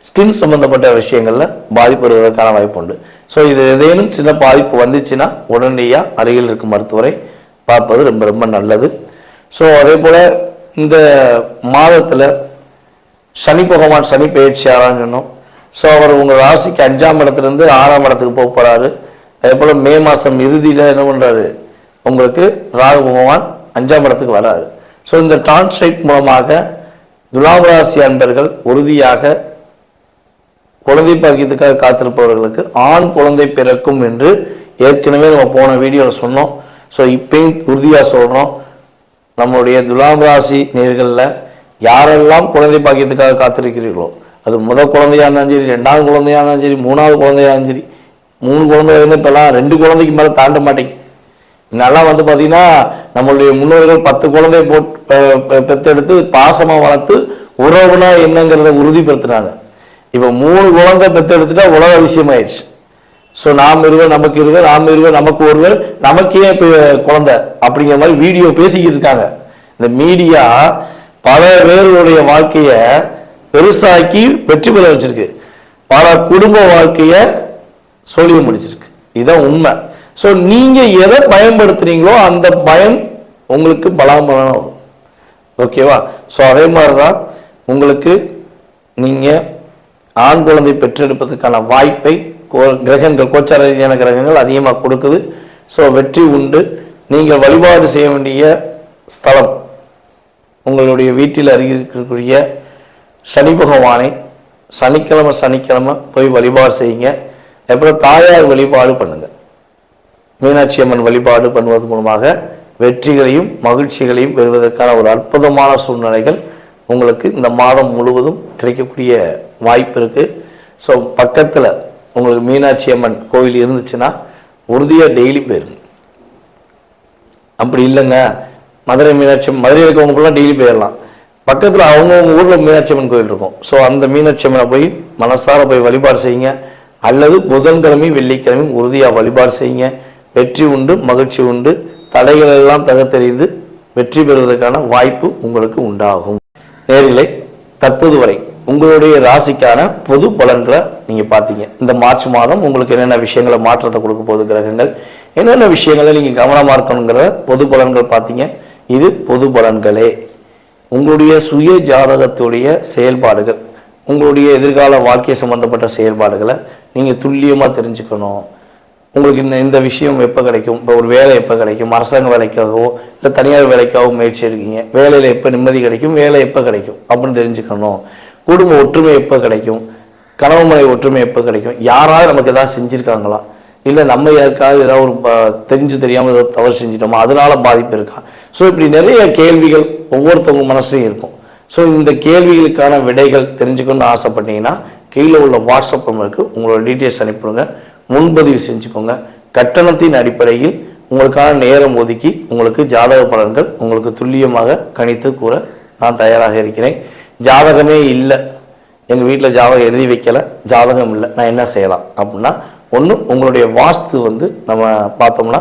ஸ்கின் சம்பந்தப்பட்ட விஷயங்கள்ல பாதிப்பு வருவதற்கான வாய்ப்பு உண்டு. ஸோ இது ஏதேனும் சின்ன பாதிப்பு வந்துச்சுன்னா உடனடியாக அருகில் இருக்கும் மருத்துவரை பார்ப்பது ரொம்ப ரொம்ப நல்லது. ஸோ அதே போல இந்த மாதத்தில் சனி பகவான் சனி பயிற்சி ஆராய்ஞ்சோம். ஸோ அவர் உங்கள் ராசிக்கு 5ஆம் இடத்துலேருந்து 6ஆம் இடத்துக்கு போக போகிறாரு. அதே போல் மே மாதம் இறுதியில் என்ன பண்ணுறாரு, உங்களுக்கு ராகு பகவான் 5ஆம் இடத்துக்கு வராரு. ஸோ இந்த டிரான்ஸ்லைட் மூலமாக துலாம் ராசி அன்பர்கள் உறுதியாக குழந்தை பாக்கியத்துக்காக காத்திருப்பவர்களுக்கு ஆண் குழந்தை பிறக்கும் என்று ஏற்கனவே நம்ம போன வீடியோவில் சொன்னோம். ஸோ இப்பயும் உறுதியாக சொல்கிறோம், நம்மளுடைய துலாம் ராசி நேர்களில் யாரெல்லாம் குழந்தை பாக்கியத்துக்காக காத்திருக்கிறீர்களோ, அது முதல் குழந்தையாக இருந்தாலும் சரி, 2ஆவது குழந்தையாக இருந்தாலும் சரி, 3ஆவது குழந்தையாக இருந்தாலும் சரி, 3 குழந்தை வந்து இப்போல்லாம் 2 குழந்தைக்கு மேலே தாண்ட மாட்டேங்க. நல்லா வந்து பார்த்தீங்கன்னா நம்மளுடைய முன்னோர்கள் 10 குழந்தை பெற்றெடுத்து பாசமாக வளர்த்து உறவுனா என்னங்கிறத உறுதிப்படுத்தினாங்க. இப்போ 3 குழந்தை பெற்றெடுத்துட்டா உலக அதிசயமாயிடுச்சு. ஸோ நாம் இருவர் நமக்கு இருவர், நாம் இருவர் நமக்கு ஒருவர், நமக்கே இப்போ குழந்தை அப்படிங்கிற மாதிரி வீடியோ பேசிக்கிட்டு இருக்காங்க. இந்த மீடியா பல பேருடைய வாழ்க்கையை பெருசாக்கி வெற்றி பெற வச்சிருக்கு, பல குடும்ப வாழ்க்கையை சொல்லிய முடிச்சிருக்கு. இதுதான் உண்மை. ஸோ நீங்க எதை பயன்படுத்துறீங்களோ அந்த பயன் உங்களுக்கு பலாபலம் வரும். ஓகேவா? ஸோ அதே மாதிரிதான் உங்களுக்கு நீங்க ஆண் குழந்தை பெற்றெடுப்பதற்கான வாய்ப்பை கிரகங்கள், கோச்சார ரீதியான கிரகங்கள் அதிகமாக கொடுக்குது. ஸோ வெற்றி உண்டு. நீங்கள் வழிபாடு செய்ய வேண்டிய ஸ்தலம் உங்களுடைய வீட்டில் அருகில் இருக்கக்கூடிய சனி பகவானை சனிக்கிழமை போய் வழிபாடு செய்யுங்க. அப்புறம் தாயார் வழிபாடு பண்ணுங்க. மீனாட்சி அம்மன் வழிபாடு பண்ணுவது மூலமாக வெற்றிகளையும் மகிழ்ச்சிகளையும் பெறுவதற்கான ஒரு அற்புதமான சூழ்நிலைகள் உங்களுக்கு இந்த மாதம் முழுவதும் கிடைக்கக்கூடிய வாய்ப்பு இருக்கு. ஸோ பக்கத்தில் உங்களுக்கு மீனாட்சி அம்மன் கோவில் இருந்துச்சுன்னா உறுதியாக டெய்லி போயிருங்க. அப்படி இல்லைங்க மதுரை மீனாட்சி, மதுரை இருக்கவங்களுக்குலாம் டெய்லி போயிடலாம். பக்கத்தில் அவங்கவுங்க ஊரில் மீனாட்சி அம்மன் கோவில் இருக்கும். ஸோ அந்த மீனாட்சி அம்மனை போய் மனசார போய் வழிபாடு செய்யுங்க. அல்லது புதன்கிழமையும் வெள்ளிக்கிழமையும் உறுதியாக வழிபாடு செய்யுங்க. வெற்றி உண்டு, மகிழ்ச்சி உண்டு. தடைகள் எல்லாம் தகர்த்தெறிந்து வெற்றி பெறுவதற்கான வாய்ப்பு உங்களுக்கு உண்டாகும். நேர்களே, தற்போது வரை உங்களுடைய ராசிக்கான பொது பலன்களை நீங்க பார்த்தீங்க. இந்த மார்ச் மாதம் உங்களுக்கு என்னென்ன விஷயங்களை மாற்றத்தை கொடுக்க போகுது கிரகங்கள், என்னென்ன விஷயங்களை நீங்க கவனமா இருக்கணுங்கிற பொது பலன்கள் பார்த்தீங்க. இது பொது பலன்களே. உங்களுடைய சுய ஜாதகத்துடைய செயல்பாடுகள், உங்களுடைய எதிர்கால வாழ்க்கை சம்பந்தப்பட்ட செயல்பாடுகளை நீங்க துல்லியமா தெரிஞ்சுக்கணும். உங்களுக்கு இந்த விஷயம் எப்போ கிடைக்கும், இப்போ ஒரு வேலை எப்போ கிடைக்கும், அரசாங்க வேலைக்காகவோ இல்லை தனியார் வேலைக்காகவோ முயற்சி எடுக்கீங்க, வேலையில் எப்போ நிம்மதி கிடைக்கும், வேலை எப்போ கிடைக்கும் அப்படின்னு தெரிஞ்சுக்கணும். குடும்ப ஒற்றுமை எப்போ கிடைக்கும், கணவன் மனைவி ஒற்றுமை எப்போ கிடைக்கும், யாராவது நமக்கு ஏதாவது செஞ்சுருக்காங்களா, இல்லை நம்ம யாருக்காவது ஏதாவது ஒரு தெரிஞ்சு தெரியாமல் ஏதாவது தவறு செஞ்சிட்டோமா, அதனால பாதிப்பு இருக்கா. ஸோ இப்படி நிறைய கேள்விகள் ஒவ்வொருத்தவங்க மனசுலையும் இருக்கும். ஸோ இந்த கேள்விகளுக்கான விடைகள் தெரிஞ்சுக்கணும்னு ஆசைப்பட்டீங்கன்னா கீழே உள்ள வாட்ஸ்அப் நம்பருக்கு உங்களோட டீட்டெயில்ஸ் அனுப்பிடுங்க. முன்பதிவு செஞ்சுக்கோங்க. கட்டணத்தின் அடிப்படையில் உங்களுக்கான நேரம் ஒதுக்கி உங்களுக்கு ஜாதக பலன்கள் உங்களுக்கு துல்லியமாக கணித்து கூற நான் தயாராக இருக்கிறேன். ஜாதகமே இல்லை, எங்கள் வீட்டில் ஜாதகம் எழுதி வைக்கலை, ஜாதகம் இல்லை, நான் என்ன செய்யலாம் அப்படின்னா, ஒன்று உங்களுடைய வாஸ்து நம்ம பார்த்தோம்னா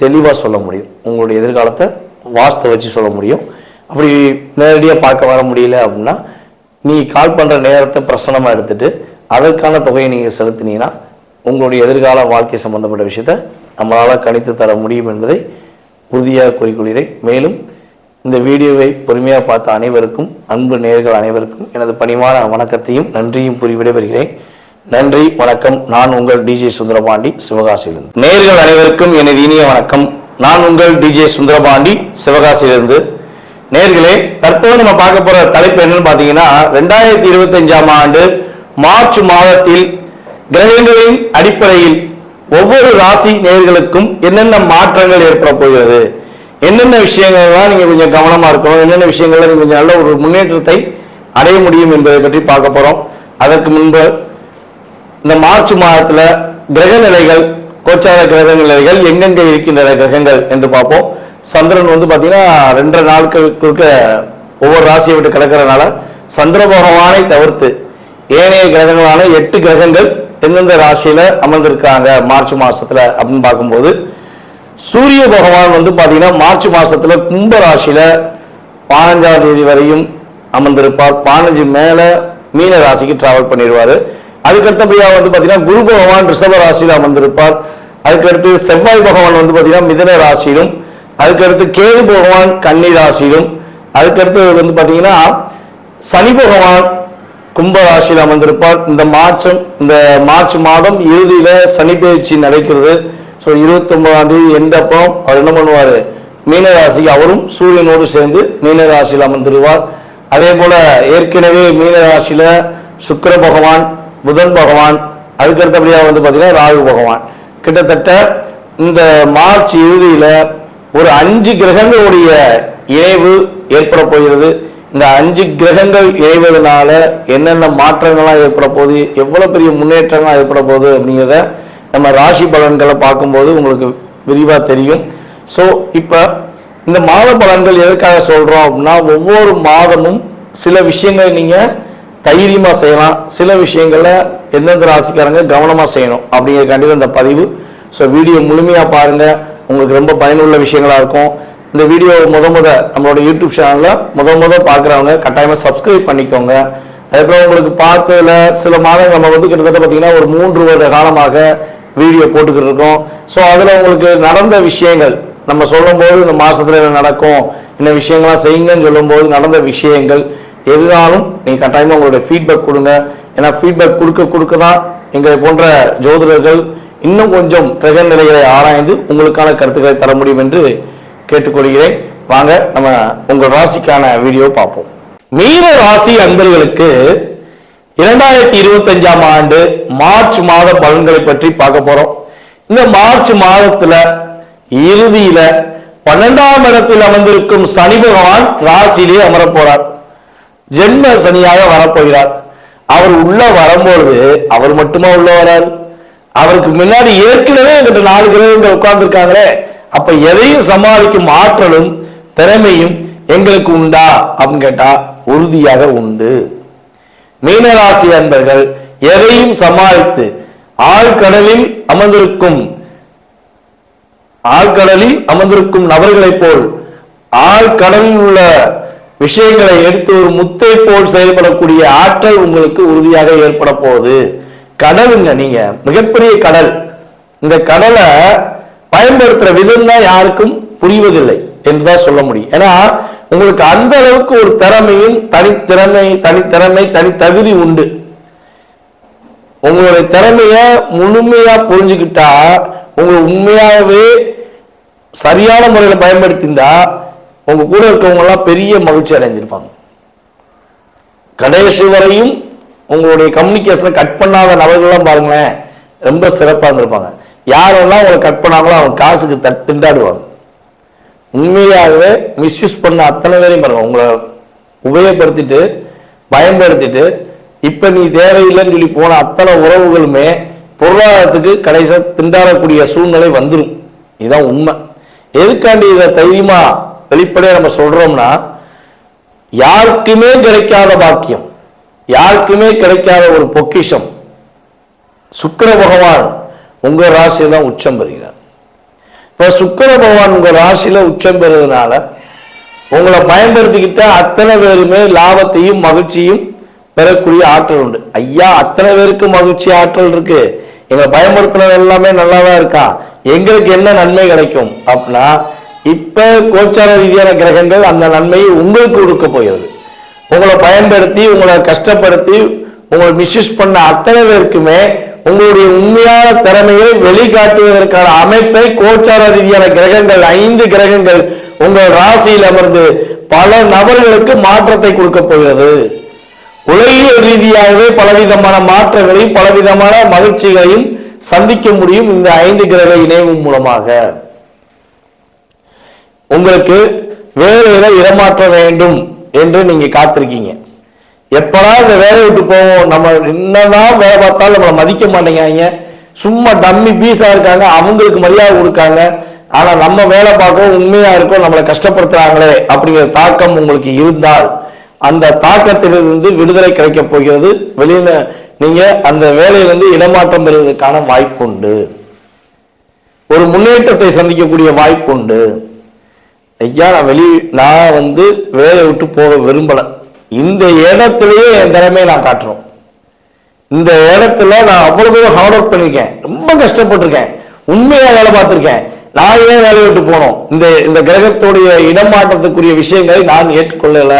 தெளிவாக சொல்ல முடியும். உங்களுடைய எதிர்காலத்தை வாஸ்து வச்சு சொல்ல முடியும். அப்படி நேரடியாக பார்க்க வர முடியல அப்படின்னா நீ கால் பண்ணுற நேரத்தை பிரசனமாக எடுத்துட்டு அதற்கான தொகையை நீங்கள் செலுத்தினீங்கன்னா உங்களுடைய எதிர்கால வாழ்க்கை சம்பந்தப்பட்ட விஷயத்தை நம்மளால் கணித்து தர முடியும் என்பதை உறுதியாக கூறிக்கொள்கிறேன். மேலும் இந்த வீடியோவை பொறுமையாக பார்த்த அனைவருக்கும், அன்பு நேயர்கள் அனைவருக்கும் எனது பணிவான வணக்கத்தையும் நன்றியும் கூறி விடைபெறுகிறேன். நன்றி, வணக்கம். நான் உங்கள் டிஜே சுந்தரபாண்டி, சிவகாசியிலிருந்து. நேயர்கள் அனைவருக்கும் எனது இனிய வணக்கம். நான் உங்கள் டிஜே சுந்தரபாண்டி, சிவகாசியிலிருந்து. நேயர்களே, தற்போது நம்ம பார்க்க போற தலைப்பு என்னன்னு பார்த்தீங்கன்னா, 2025ஆம் ஆண்டு மார்ச் மாதத்தில் கிரகங்களின் அடிப்படையில் ஒவ்வொரு ராசி நேயர்களுக்கும் என்னென்ன மாற்றங்கள் ஏற்பட போகிறது, என்னென்ன விஷயங்கள்லாம் நீங்க கொஞ்சம் கவனமா இருக்கணும், என்னென்ன விஷயங்கள்ல நீங்க கொஞ்சம் நல்ல ஒரு முன்னேற்றத்தை அடைய முடியும் என்பதை பற்றி பார்க்க போறோம். அதற்கு முன்பு இந்த மார்ச் மாதத்துல கிரக நிலைகள், கோச்சார கிரக நிலைகள் எங்கெங்க இருக்கின்றன கிரகங்கள் என்று பார்ப்போம். சந்திரன் பாத்தீங்கன்னா 2 நாட்களுக்கு ஒவ்வொரு ராசியை விட்டு கிடக்கிறதுனால சந்திர பகவானை தவிர்த்து ஏனைய கிரகங்களான 8 கிரகங்கள் எந்தெந்த ராசியில அமர்ந்திருக்காங்க மார்ச் மாசத்துல அப்படின்னு பார்க்கும்போது, சூரிய பகவான் வந்து பாத்தீங்கன்னா மார்ச் மாசத்துல கும்ப ராசியில 15ஆம் தேதி வரையும் அமர்ந்திருப்பார். 15 மேல மீன ராசிக்கு டிராவல் பண்ணிடுவாரு. அதுக்கடுத்தபடியா வந்து பாத்தீங்கன்னா குரு பகவான் ரிஷப ராசியில அமர்ந்திருப்பார். அதுக்கடுத்து செவ்வாய் பகவான் வந்து பாத்தீங்கன்னா மிதுன ராசியிலும், அதுக்கடுத்து கேது பகவான் கன்னி ராசியிலும், அதுக்கடுத்து வந்து பாத்தீங்கன்னா சனி பகவான் கும்ப ராசியில் அமர்ந்திருப்பார். இந்த மார்ச் மாதம் இறுதியில சனி பயிற்சி நடக்கிறது. ஸோ 29ஆம் தேதி எண்டப்போ அவர் என்ன பண்ணுவார், மீன ராசிக்கு அவரும் சூரியனோடு சேர்ந்து மீன ராசியில் அமர்ந்துருவார். அதே போல ஏற்கனவே மீன ராசியில சுக்கிர பகவான், புதன் பகவான், அதுக்கடுத்தபடியா வந்து பாத்தீங்கன்னா ராகு பகவான், கிட்டத்தட்ட இந்த மார்ச் இறுதியில ஒரு 5 கிரகங்களுடைய இணைவு ஏற்பட போகிறது. இந்த 5 கிரகங்கள் இணைவதனால என்னென்ன மாற்றங்கள்லாம் ஏற்பட போகுது, எவ்வளவு பெரிய முன்னேற்றங்கள்லாம் ஏற்பட போகுது அப்படிங்கிறத நம்ம ராசி பலன்களை பார்க்கும்போது உங்களுக்கு விரிவா தெரியும். ஸோ இப்போ இந்த மாத பலன்கள் எதற்காக சொல்றோம் அப்படின்னா, ஒவ்வொரு மாதமும் சில விஷயங்களை நீங்க தைரியமா செய்யலாம், சில விஷயங்கள்ல எந்தெந்த ராசிக்காரங்க கவனமா செய்யணும் அப்படிங்கிறக்காண்டி இந்த பதிவு. ஸோ வீடியோ முழுமையா பாருங்க, உங்களுக்கு ரொம்ப பயனுள்ள விஷயங்களா இருக்கும். இந்த வீடியோ நம்மளோட யூடியூப் சேனல்ல முத பார்க்குறவங்க கட்டாயமா சப்ஸ்கிரைப் பண்ணிக்கோங்க. அதுக்கப்புறம் உங்களுக்கு பார்த்ததுல சில மாதங்கள் நம்ம வந்து கிட்டத்தட்ட பார்த்தீங்கன்னா ஒரு 3 வருட காலமாக வீடியோ போட்டுக்கிட்டு இருக்கோம். ஸோ அதில் உங்களுக்கு நடந்த விஷயங்கள் நம்ம சொல்லும் போது இந்த மாசத்துல என்ன நடக்கும், இந்த விஷயங்கள்லாம் செய்யுங்கன்னு சொல்லும் போது நடந்த விஷயங்கள் எதுனாலும் நீங்க கட்டாயமா உங்களுடைய ஃபீட்பேக் கொடுங்க. ஏன்னா ஃபீட்பேக் கொடுக்க தான் எங்களை போன்ற ஜோதிடர்கள் இன்னும் கொஞ்சம் கிரக நிலைகளை ஆராய்ந்து உங்களுக்கான கருத்துக்களை தர முடியும் என்று கேட்டுக்கொள்கிறேன். வாங்க நம்ம உங்கள் ராசிக்கான வீடியோ பார்ப்போம். மீன ராசி அன்பர்களுக்கு 2025ஆம் ஆண்டு மார்ச் மாத பலன்களை பற்றி பார்க்க போறோம். இந்த மார்ச் மாதத்துல இறுதியில 12ஆம் இடத்தில் அமர்ந்திருக்கும் சனி பகவான் ராசியிலே அமர போறார். ஜென்ம சனியாக வரப்போகிறார். அவர் உள்ள வரும்பொழுது அவர் மட்டுமா உள்ள வராது, அவருக்கு முன்னாடி ஏற்கனவே எங்கிட்ட 4 கிரகங்கள் உட்கார்ந்து இருக்காங்களே, அப்ப எதையும் சமாளிக்கும் ஆற்றலும் திறமையும் எங்களுக்கு உண்டா அப்படின்னு கேட்டா உறுதியாக உண்டு. மீனராசி அன்பர்கள் எதையும் சமாளித்து ஆழ்கடலில் அமர்ந்திருக்கும் நபர்களைப் போல் ஆழ்கடலில் உள்ள விஷயங்களை எடுத்து ஒரு முத்தை போல் செயல்படக்கூடிய ஆற்றல் உங்களுக்கு உறுதியாக ஏற்பட போகுது. கடலுங்க, நீங்க மிகப்பெரிய கடல். இந்த கடலை பயன்படுத்துற விதம் தான் யாருக்கும் புரிவதில்லை என்றுதான் சொல்ல முடியும். ஏன்னா உங்களுக்கு அந்த அளவுக்கு ஒரு திறமையும் தனித்தகுதி உண்டு. உங்களுடைய திறமைய முழுமையா புரிஞ்சுக்கிட்டா, உங்களை உண்மையாகவே சரியான முறையில் பயன்படுத்தியிருந்தா உங்க கூட இருக்கவங்க எல்லாம் பெரிய மகிழ்ச்சி அடைஞ்சிருப்பாங்க. கடைசி வரையும் உங்களுடைய கம்யூனிகேஷனை கட் பண்ணாத நபர்கள்லாம் பாருங்களேன், ரொம்ப சிறப்பாக இருந்திருப்பாங்க. யாரெல்லாம் உங்களை கட் பண்ணாங்களோ அவங்க காசுக்கு திண்டாடுவாங்க. உண்மையாகவே மிஸ்யூஸ் பண்ண அத்தனை பேரையும் பாருங்க, உங்களை உபயோகப்படுத்திட்டு பயன்படுத்திட்டு இப்ப நீ தேவையில்லைன்னு சொல்லி போன அத்தனை உறவுகளுமே பொருளாதாரத்துக்கு கடைசியா திண்டாடக்கூடிய சூழ்நிலை வந்துடும். இதுதான் உண்மை. எதுக்காண்டி இதை தைரியமா வெளிப்படையா நம்ம சொல்றோம்னா, யாருக்குமே கிடைக்காத பாக்கியம், யாருக்குமே கிடைக்காத ஒரு பொக்கிஷம் சுக்கிர பகவான் உங்க ராசியை தான் உச்சம் பெறுகிறார். இப்ப சுக்கிர பகவான் உங்க ராசியில உச்சம் பெறுறதுனால உங்களை பயன்படுத்திக்கிட்ட அத்தனை பேருமே லாபத்தையும் மகிழ்ச்சியும் பெறக்கூடிய ஆற்றல் உண்டு. ஐயா, அத்தனை பேருக்கு மகிழ்ச்சி ஆற்றல் இருக்கு, எங்களை பயன்படுத்தினது எல்லாமே நல்லாதான் இருக்கா, எங்களுக்கு என்ன நன்மை கிடைக்கும் அப்படின்னா, இப்ப கோச்சார ரீதியான கிரகங்கள் அந்த நன்மையை உங்களுக்கு கொடுக்க போகிறது. உங்களை பயன்படுத்தி உங்களை கஷ்டப்படுத்தி உங்களை மிஸ்யூஸ் பண்ண அத்தனை பேருக்குமே உங்களுடைய உண்மையான திறமையை வெளிக்காட்டுவதற்கான அமைப்பை கோச்சார ரீதியான கிரகங்கள் 5 கிரகங்கள் உங்கள் ராசியில் அமர்ந்து பல நபர்களுக்கு மாற்றத்தை கொடுக்க போகிறது. உலகியல் ரீதியாகவே பலவிதமான மாற்றங்களையும் பலவிதமான மகிழ்ச்சிகளையும் சந்திக்க முடியும் இந்த 5 கிரக இணைவு மூலமாக. உங்களுக்கு வேலையில இடமாற்ற வேண்டும் என்று நீங்க காத்திருக்கீங்க. எப்படா இந்த வேலையை விட்டு போவோம், நம்ம என்னதான் வேலை பார்த்தாலும் நம்மளை மதிக்க மாட்டேங்காங்க, சும்மா டம்மி பீஸா இருக்காங்க, அவங்களுக்கு மரியாதை கொடுக்காங்க, ஆனா நம்ம வேலை பார்க்கவும் உண்மையா இருக்கும், நம்மளை கஷ்டப்படுத்துறாங்களே அப்படிங்கிற தாக்கம் உங்களுக்கு இருந்தால் அந்த தாக்கத்திலிருந்து விடுதலை கிடைக்க போகிறது. நீங்க அந்த வேலையிலிருந்து இடமாற்றம் பெறுவதற்கான வாய்ப்பு உண்டு. ஒரு முன்னேற்றத்தை சந்திக்கக்கூடிய வாய்ப்பு உண்டு. ஐயா நான் வேலையை விட்டு போக விரும்பல, இந்த இடத்திலேயே என் திறமையை நான் காட்டுறோம், இந்த இடத்துல நான் அவ்வளவு தூரம் ஹார்ட் ஒர்க் பண்ணிருக்கேன், ரொம்ப கஷ்டப்பட்டிருக்கேன், உண்மையா வேலை பார்த்திருக்கேன், நான் ஏன் வேலையை விட்டு போனோம், இந்த கிரகத்துடைய இடமாற்றத்துக்குரிய விஷயங்களை நான் ஏற்றுக்கொள்ளல,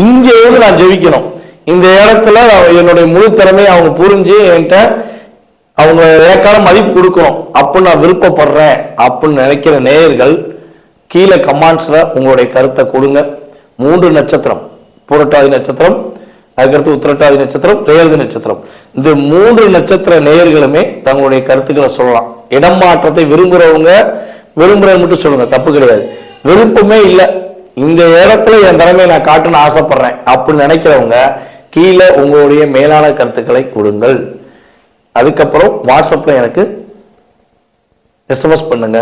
இங்கே இருந்து நான் ஜெயிக்கணும், இந்த இடத்துல என்னுடைய முழு திறமையை அவங்க புரிஞ்சு என்கிட்ட அவங்க ஏற்கால மதிப்பு கொடுக்கணும் அப்படின்னு நான் விருப்பப்படுறேன் அப்படின்னு நினைக்கிற நேயர்கள் கீழே கமெண்ட்ஸ்ல உங்களுடைய கருத்தை கொடுங்க. 3 நட்சத்திரம், புரட்டாதி நட்சத்திரம், அதுக்கடுத்து உத்திரட்டாதி நட்சத்திரம், ரேவதி நட்சத்திரம், இந்த 3 நட்சத்திர நேயர்களுமே தங்களுடைய கருத்துக்களை சொல்லலாம். இடம் மாற்றத்தை விரும்புறவங்க விரும்புறவங்க மட்டும் சொல்லுங்க, தப்பு கிடையாது. விருப்பமே இல்லை, இந்த இடத்துல என் திறமையை நான் காட்டணும்னு ஆசைப்படுறேன் அப்படின்னு நினைக்கிறவங்க கீழே உங்களுடைய மேலான கருத்துக்களை கொடுங்கள். அதுக்கப்புறம் வாட்ஸ்அப்ல எனக்கு எஸ்எம்எஸ் பண்ணுங்க.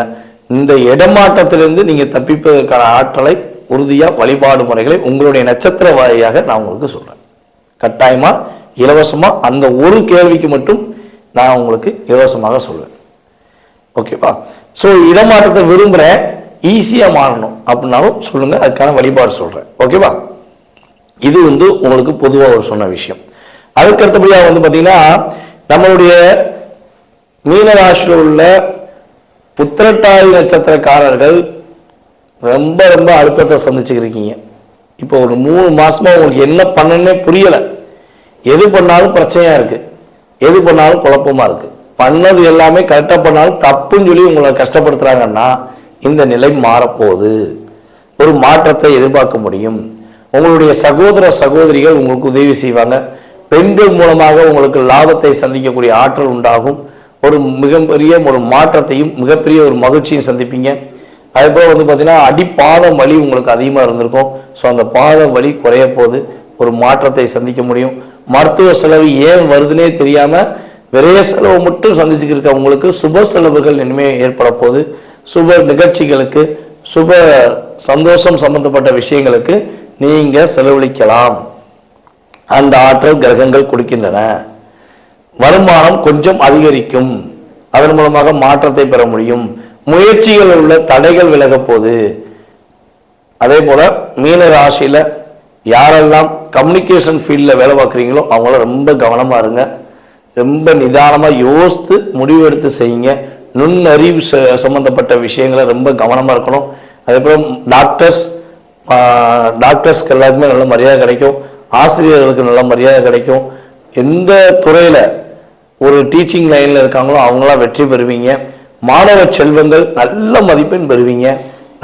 இந்த இடமாற்றத்திலிருந்து நீங்க தப்பிப்பதற்கான ஆற்றலை உறுதியா வழிபாடு முறைகளை உங்களுடைய நட்சத்திர வாரியாக நான் உங்களுக்கு சொல்றேன். கட்டாயமா இலவசமா அந்த ஒரு கேள்விக்கு மட்டும் நான் உங்களுக்கு இலவசமாக சொல்வேன். ஓகேவா? ஸோ இடமாற்றத்தை விரும்புறேன், ஈஸியா மாறணும் அப்படின்னாலும் சொல்லுங்க, அதுக்கான வழிபாடு சொல்றேன். ஓகேவா? இது உங்களுக்கு பொதுவாக ஒரு சொன்ன விஷயம். அதுக்கு அடுத்தபடியாக பார்த்தீங்கன்னா நம்மளுடைய மீனராசியில் உள்ள உத்திரட்டாதி நட்சத்திரக்காரர்கள் ரொம்ப ரொம்ப அழுத்தத்தை சந்திச்சுக்கிருக்கீங்க. இப்போ ஒரு 3 மாசமா உங்களுக்கு என்ன பண்ணனே புரியலை, எது பண்ணாலும் பிரச்சனையா இருக்கு, எது பண்ணாலும் குழப்பமா இருக்கு, பண்ணது எல்லாமே கரெக்டாக பண்ணாலும் தப்புன்னு சொல்லி உங்களை கஷ்டப்படுத்துறாங்கன்னா இந்த நிலை மாறப்போகுது. ஒரு மாற்றத்தை எதிர்பார்க்க முடியும். உங்களுடைய சகோதர சகோதரிகள் உங்களுக்கு உதவி செய்வாங்க. பெண்கள் மூலமாக உங்களுக்கு லாபத்தை சந்திக்கக்கூடிய ஆற்றல் உண்டாகும். ஒரு மிகப்பெரிய ஒரு மாற்றத்தையும் மிகப்பெரிய ஒரு மகிழ்ச்சியும் சந்திப்பீங்க. அதுபோல் பார்த்தீங்கன்னா அடிப்பாத வலி உங்களுக்கு அதிகமாக இருந்திருக்கும். ஸோ அந்த பாத வலி குறைய போது ஒரு மாற்றத்தை சந்திக்க முடியும். மருத்துவ செலவு ஏன் வருதுன்னே தெரியாமல் விரைய செலவு மட்டும் சந்திச்சுக்கிட்டு இருக்க உங்களுக்கு சுப செலவுகள் இனிமேல் ஏற்பட போது. சுப நிகழ்ச்சிகளுக்கு, சுப சந்தோஷம் சம்பந்தப்பட்ட விஷயங்களுக்கு நீங்க செலவழிக்கலாம். அந்த ஆற்றல் கிரகங்கள் கொடுக்கின்றன. வருமானம் கொஞ்சம் அதிகரிக்கும், அதன் மூலமாக மாற்றத்தை பெற முடியும். முயற்சிகள் உள்ள தடைகள் விலக போது. அதே போல மீன ராசியில யாரெல்லாம் கம்யூனிகேஷன் ஃபீல்டில் வேலை பார்க்குறீங்களோ அவங்கள ரொம்ப கவனமா இருங்க. ரொம்ப நிதானமா யோசித்து முடிவெடுத்து செய்யுங்க. நுண்ணறிவு சம்பந்தப்பட்ட விஷயங்களை ரொம்ப கவனமா இருக்கணும். அதே போல டாக்டர்ஸ்க்கு எல்லாருக்குமே நல்ல மரியாதை கிடைக்கும். ஆசிரியர்களுக்கு நல்ல மரியாதை கிடைக்கும். எந்த துறையில ஒரு டீச்சிங் லைன்ல இருக்காங்களோ அவங்களாம் வெற்றி பெறுவீங்க. மாணவ செல்வங்கள் நல்ல மதிப்பெண் பெறுவீங்க.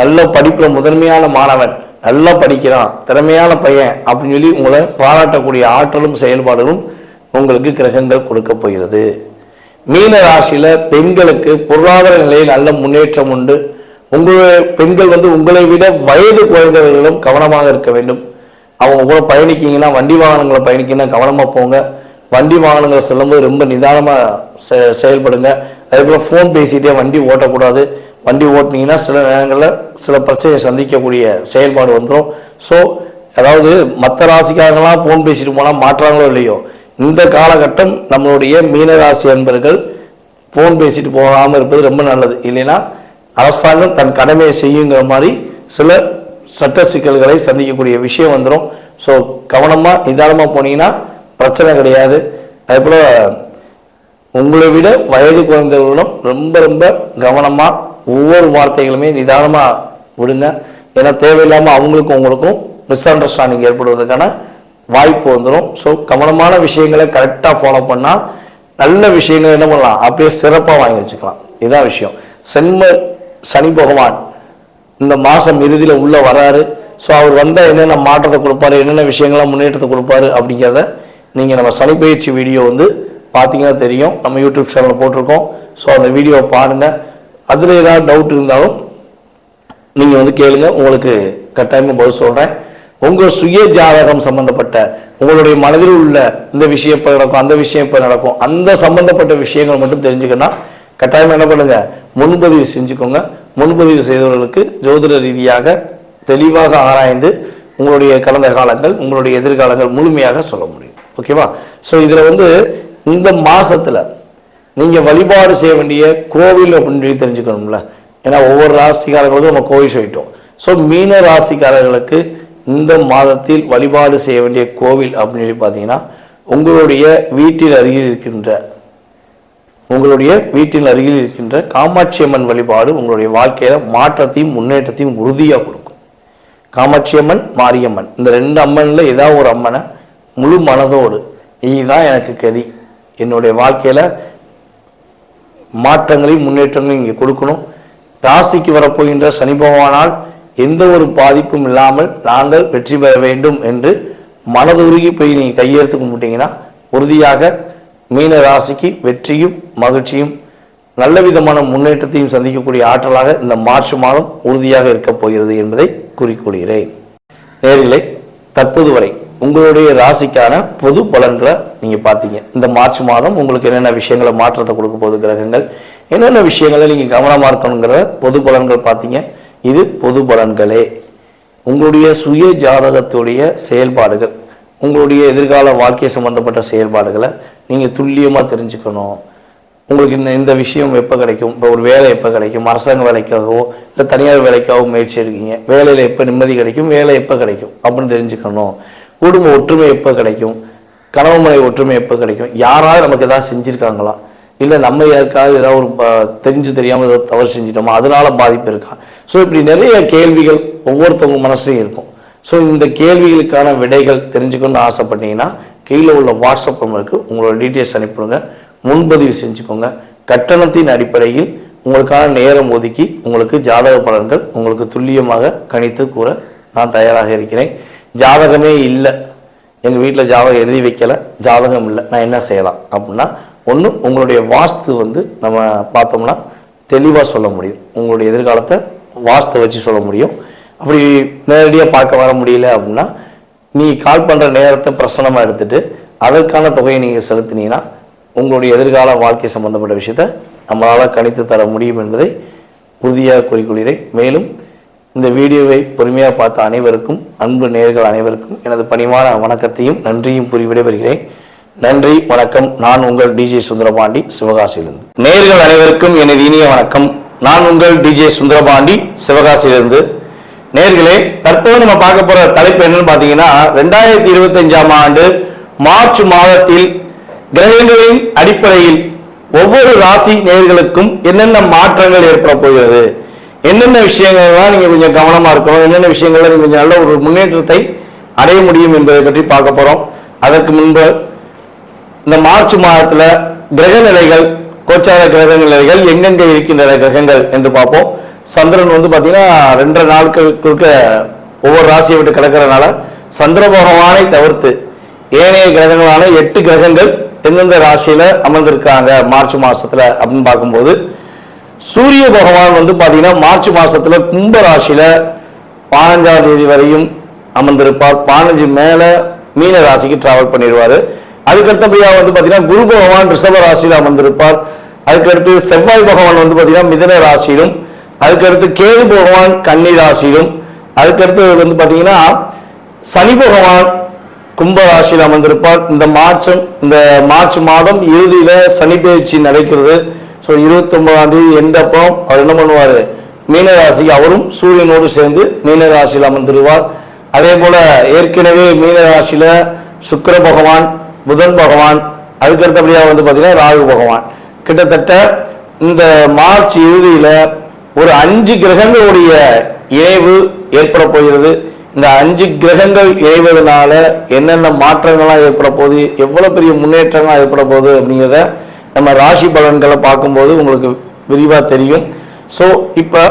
நல்ல படிப்புல முதன்மையான மாணவன், நல்லா படிக்கிறான், திறமையான பையன் அப்படின்னு சொல்லி உங்களை பாராட்டக்கூடிய ஆற்றலும் செயல்பாடுகளும் உங்களுக்கு கிரகங்கள் கொடுக்க போகிறது. மீன ராசியில பெண்களுக்கு பொருளாதார நிலையில் நல்ல முன்னேற்றம் உண்டு. பெண்கள் உங்களை விட வயது குறைந்தவர்களும் கவனமாக இருக்க வேண்டும். அவங்க கூட பயணிக்கிங்கன்னா, வண்டி வாகனங்களை பயணிக்கிங்கன்னா கவனமா போங்க. வண்டி வாகனங்களை செல்லும்போது ரொம்ப நிதானமா செயல்படுங்க. அதே போல ஃபோன் பேசிட்டே வண்டி ஓட்டக்கூடாது. வண்டி ஓட்டினீங்கன்னா சில நேரங்களில் சில பிரச்சனையை சந்திக்கக்கூடிய செயல்பாடு வந்துடும். ஸோ அதாவது மற்ற ராசிக்காரங்களாம் ஃபோன் பேசிட்டு போனால் மாற்றாங்களோ இல்லையோ, இந்த காலகட்டம் நம்மளுடைய மீனராசி அன்பர்கள் ஃபோன் பேசிட்டு போகாமல் இருப்பது ரொம்ப நல்லது. இல்லைன்னா அரசாங்கம் தன் கடமையை செய்யுங்கிற மாதிரி சில சட்ட சிக்கல்களை சந்திக்கக்கூடிய விஷயம் வந்துடும். ஸோ கவனமாக நிதானமாக போனீங்கன்னா பிரச்சனை கிடையாது. அதே போல் உங்களை விட வயது குறைந்தவர்களும் ரொம்ப ரொம்ப கவனமாக ஒவ்வொரு வார்த்தைகளுமே நிதானமாக விடுங்க. ஏன்னா தேவையில்லாமல் அவங்களுக்கும் உங்களுக்கும் மிஸ் அண்டர்ஸ்டாண்டிங் ஏற்படுவதற்கான வாய்ப்பு வந்துடும். ஸோ கவனமான விஷயங்களை கரெக்டாக ஃபாலோ பண்ணால் நல்ல விஷயங்கள் என்ன பண்ணலாம், அப்படியே சிறப்பாக வாங்கி வச்சுக்கலாம். இதுதான் விஷயம். சனி பகவான் இந்த மாதம் இறுதியில் உள்ள வராரு. ஸோ அவர் வந்தால் என்னென்ன மாற்றத்தை கொடுப்பாரு, என்னென்ன விஷயங்கள்லாம் முன்னேற்றத்தை கொடுப்பாரு அப்படிங்கிறத நீங்கள் நம்ம சனி பயிற்சி வீடியோ பார்த்தீங்கன்னா தெரியும். நம்ம யூடியூப் சேனலில் போட்டிருக்கோம். ஸோ அந்த வீடியோவை பாருங்கள். அதில் ஏதாவது டவுட் இருந்தாலும் நீங்கள் கேளுங்க, உங்களுக்கு கட்டாயமாக பதில் சொல்கிறேன். உங்கள் சுய ஜாதகம் சம்பந்தப்பட்ட உங்களுடைய மனதில் உள்ள இந்த விஷயம் இப்போ நடக்கும், அந்த விஷயம் இப்போ நடக்கும், அந்த சம்பந்தப்பட்ட விஷயங்கள் மட்டும் தெரிஞ்சுக்கணும். கட்டாயமாக என்ன பண்ணுங்க, முன்பதிவு செஞ்சுக்கோங்க. முன்பதிவு செய்தவர்களுக்கு ஜோதிட ரீதியாக தெளிவாக ஆராய்ந்து உங்களுடைய கடந்த காலங்கள், உங்களுடைய எதிர்காலங்கள் முழுமையாக சொல்ல முடியும். ஓகேவா? ஸோ இதில் வந்து இந்த மாதத்தில் நீங்கள் வழிபாடு செய்ய வேண்டிய கோவில் அப்படின்னு சொல்லி தெரிஞ்சுக்கணும்ல. ஏன்னா ஒவ்வொரு ராசிக்காரர்களுக்கும் நம்ம கோவில் சொல்லிட்டோம். ஸோ மீன ராசிக்காரர்களுக்கு இந்த மாதத்தில் வழிபாடு செய்ய வேண்டிய கோவில் அப்படின்னு சொல்லி பார்த்தீங்கன்னா உங்களுடைய வீட்டில் அருகில் இருக்கின்ற காமாட்சி அம்மன் வழிபாடு உங்களுடைய வாழ்க்கையில மாற்றத்தையும் முன்னேற்றத்தையும் உறுதியாக கொடுக்கும். காமாட்சி அம்மன், மாரியம்மன், இந்த 2 அம்மன்ல ஏதாவது ஒரு அம்மனை முழு மனதோடு இதுதான் எனக்கு கதி, என்னுடைய வாழ்க்கையில மாற்றங்களையும் முன்னேற்றங்களையும் இங்கே கொடுக்கணும். ராசிக்கு வரப்போகின்ற சனி பகவானால் எந்த ஒரு பாதிப்பும் இல்லாமல் நாங்கள் வெற்றி பெற வேண்டும் என்று மனதுருகி போய் நீங்கள் கையெழுத்து கும்பிட்டீங்கன்னா உறுதியாக மீன ராசிக்கு வெற்றியும் மகிழ்ச்சியும் நல்ல விதமான முன்னேற்றத்தையும் சந்திக்கக்கூடிய ஆற்றலாக இந்த மார்ச் மாதம் உறுதியாக இருக்கப் போகிறது என்பதை கூறிக்கொள்கிறேன். நேயர்களே, தற்போது வரை உங்களுடைய ராசிக்கான பொது பலன்களை நீங்க பார்த்தீங்க. இந்த மார்ச் மாதம் உங்களுக்கு என்னென்ன விஷயங்களை மாற்றத்தை கொடுக்க போகுது கிரகங்கள், என்னென்ன விஷயங்களை நீங்க கவனமா இருக்கணுங்கிற பொது பலன்கள் பார்த்தீங்க. இது பொது பலன்களே. உங்களுடைய சுய ஜாதகத்துடைய செயல்பாடுகள், உங்களுடைய எதிர்கால வாழ்க்கை சம்பந்தப்பட்ட செயல்பாடுகளை நீங்க துல்லியமா தெரிஞ்சுக்கணும். உங்களுக்கு இந்த விஷயம் எப்போ கிடைக்கும், இப்போ ஒரு வேலை எப்போ கிடைக்கும், அரசாங்க வேலைக்காகவோ இல்லை தனியார் வேலைக்காகவோ முயற்சி எடுக்கீங்க, வேலையில் எப்போ நிம்மதி கிடைக்கும், வேலை எப்போ கிடைக்கும் அப்படின்னு தெரிஞ்சுக்கணும். குடும்ப ஒற்றுமை எப்போ கிடைக்கும், கணவன் மனைவி ஒற்றுமை எப்போ கிடைக்கும், யாராவது நமக்கு ஏதாவது செஞ்சுருக்காங்களா, இல்லை நம்ம யாருக்காவது ஏதாவது ஒரு தெரிஞ்சு தெரியாமல் ஏதாவது தவறு செஞ்சிட்டோமா, அதனால பாதிப்பு இருக்கா. ஸோ இப்படி நிறைய கேள்விகள் ஒவ்வொருத்தவங்க மனசுலையும் இருக்கும். ஸோ இந்த கேள்விகளுக்கான விடைகள் தெரிஞ்சுக்கணும்னு ஆசைப்பட்டீங்கன்னா கீழே உள்ள வாட்ஸ்அப் நம்பருக்கு உங்களோட டீட்டெயில்ஸ் அனுப்பிடுங்க, முன்பதிவு செஞ்சுக்கோங்க. கட்டணத்தின் அடிப்படையில் உங்களுக்கான நேரம் ஒதுக்கி உங்களுக்கு ஜாதக பலன்கள் உங்களுக்கு துல்லியமாக கணித்து கூற நான் தயாராக இருக்கிறேன். ஜாதகமே இல்லை, எங்கள் வீட்டில் ஜாதகம் எழுதி வைக்கலை, ஜாதகம் இல்லை, நான் என்ன செய்யலாம் அப்படின்னா, ஒன்று உங்களுடைய வாஸ்து நம்ம பார்த்தோம்னா தெளிவாக சொல்ல முடியும். உங்களுடைய எதிர்காலத்தை வாஸ்து வச்சு சொல்ல முடியும். அப்படி நேரடியாக பார்க்க வர முடியல அப்படின்னா நீ கால் பண்ணுற நேரத்தை பிரசனமாக எடுத்துட்டு அதற்கான தொகையை நீங்கள் செலுத்தினீங்கன்னா உங்களுடைய எதிர்கால வாழ்க்கை சம்பந்தப்பட்ட விஷயத்தை நம்மளால் கணித்து தர முடியும் என்பதை உறுதியாக கூறிக்கொள்கிறேன். மேலும் இந்த வீடியோவை பொறுமையாக பார்த்த அனைவருக்கும், அன்பு நேயர்கள் அனைவருக்கும் எனது பணிவான வணக்கத்தையும் நன்றியும் கூறி விடைபெறுகிறேன். நன்றி, வணக்கம். நான் உங்கள் டிஜே சுந்தரபாண்டி, சிவகாசியிலிருந்து. நேயர்கள் அனைவருக்கும் எனது இனிய வணக்கம். நான் உங்கள் டிஜே சுந்தரபாண்டி, சிவகாசியிலிருந்து. நேயர்களே, தற்போது நம்ம பார்க்க போற தலைப்பு என்னன்னு பார்த்தீங்கன்னா 2025ஆம் ஆண்டு மார்ச் மாதத்தில் கிரகங்களின் அடிப்படையில் ஒவ்வொரு ராசி நேயர்களுக்கும் என்னென்ன மாற்றங்கள் ஏற்பட போகிறது, என்னென்ன விஷயங்கள்லாம் நீங்க கொஞ்சம் கவனமா இருக்கணும், என்னென்ன விஷயங்கள்ல நீங்க கொஞ்சம் நல்ல ஒரு முன்னேற்றத்தை அடைய முடியும் என்பதை பற்றி பார்க்க போறோம். அதற்கு முன்பு இந்த மார்ச் மாதத்துல கிரக நிலைகள், கோச்சார கிரக நிலைகள் எங்கெங்க இருக்கின்ற கிரகங்கள் என்று பார்ப்போம். சந்திரன் பாத்தீங்கன்னா 2 நாட்களுக்கு ஒவ்வொரு ராசியை விட்டு கிடக்கிறதுனால சந்திர பகவானை தவிர்த்து ஏனைய கிரகங்களான 8 கிரகங்கள் எந்தெந்த ராசியில அமர்ந்திருக்காங்க மார்ச் மாசத்துல அப்படின்னு பார்க்கும்போது, சூரிய பகவான் பாத்தீங்கன்னா மார்ச் மாசத்துல கும்ப ராசியில 15ஆம் தேதி வரையும் அமர்ந்திருப்பார். 15 மேல மீன ராசிக்கு டிராவல் பண்ணிடுவாரு. அதுக்கடுத்தபடியா பாத்தீங்கன்னா குரு பகவான் ரிஷப ராசியில அமர்ந்திருப்பார். அதுக்கடுத்து செவ்வாய் பகவான் பாத்தீங்கன்னா மிதுன ராசியிலும், அதுக்கடுத்து கேது பகவான் கன்னி ராசியிலும், அதுக்கடுத்து பாத்தீங்கன்னா சனி பகவான் கும்ப ராசியில் அமர்ந்திருப்பார். இந்த மார்ச் மாதம் இறுதியில சனி பயிற்சி நடக்கிறது. ஸோ 29ஆம் தேதி எண்டப்போ அவர் என்ன பண்ணுவார், மீன ராசிக்கு அவரும் சூரியனோடு சேர்ந்து மீன ராசியில் அமர்ந்துருவார். அதே போல ஏற்கனவே மீன ராசியில சுக்கிர பகவான், புதன் பகவான், அதுக்கடுத்தபடியாக பார்த்தீங்கன்னா ராகு பகவான். கிட்டத்தட்ட இந்த மார்ச் இறுதியில ஒரு 5 கிரகங்களுடைய இணைவு ஏற்பட போகிறது. இந்த 5 கிரகங்கள் இணைவதனால என்னென்ன மாற்றங்கள்லாம் ஏற்பட போகுது, எவ்வளவு பெரிய முன்னேற்றங்கள் ஏற்பட போகுது அப்படிங்கிறத நம்ம ராசி பலன்களை பார்க்கும்போது உங்களுக்கு விரிவாக தெரியும். ஸோ இப்போ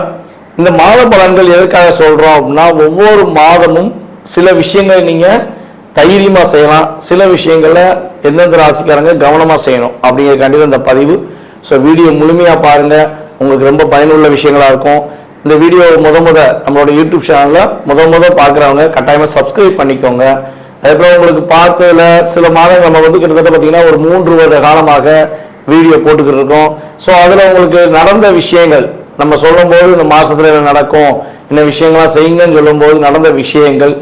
இந்த மாத பலன்கள் எதற்காக சொல்றோம் அப்படின்னா, ஒவ்வொரு மாதமும் சில விஷயங்களை நீங்க தைரியமா செய்யலாம், சில விஷயங்களை எந்தெந்த ராசிக்காரங்க கவனமா செய்யணும் அப்படிங்கிறக்காண்டி இந்த பதிவு. ஸோ வீடியோ முழுமையா பாருங்க, உங்களுக்கு ரொம்ப பயனுள்ள விஷயங்களா இருக்கும். இந்த வீடியோ நம்மளோட யூடியூப் சேனல்ல பார்க்குறவங்க கட்டாயமா சப்ஸ்கிரைப் பண்ணிக்கோங்க. அதுக்கப்புறம் உங்களுக்கு பார்த்ததுல சில மாதங்கள் நம்ம கிட்டத்தட்ட பார்த்தீங்கன்னா ஒரு 3 வருட காலமாக வீடியோ போட்டுக்கிட்டு இருக்கோம். ஸோ அதில் உங்களுக்கு நடந்த விஷயங்கள் நம்ம சொல்லும்போது இந்த மாசத்துல என்ன நடக்கும், இந்த விஷயங்கள்லாம் செய்யுங்கன்னு சொல்லும்போது நடந்த விஷயங்கள்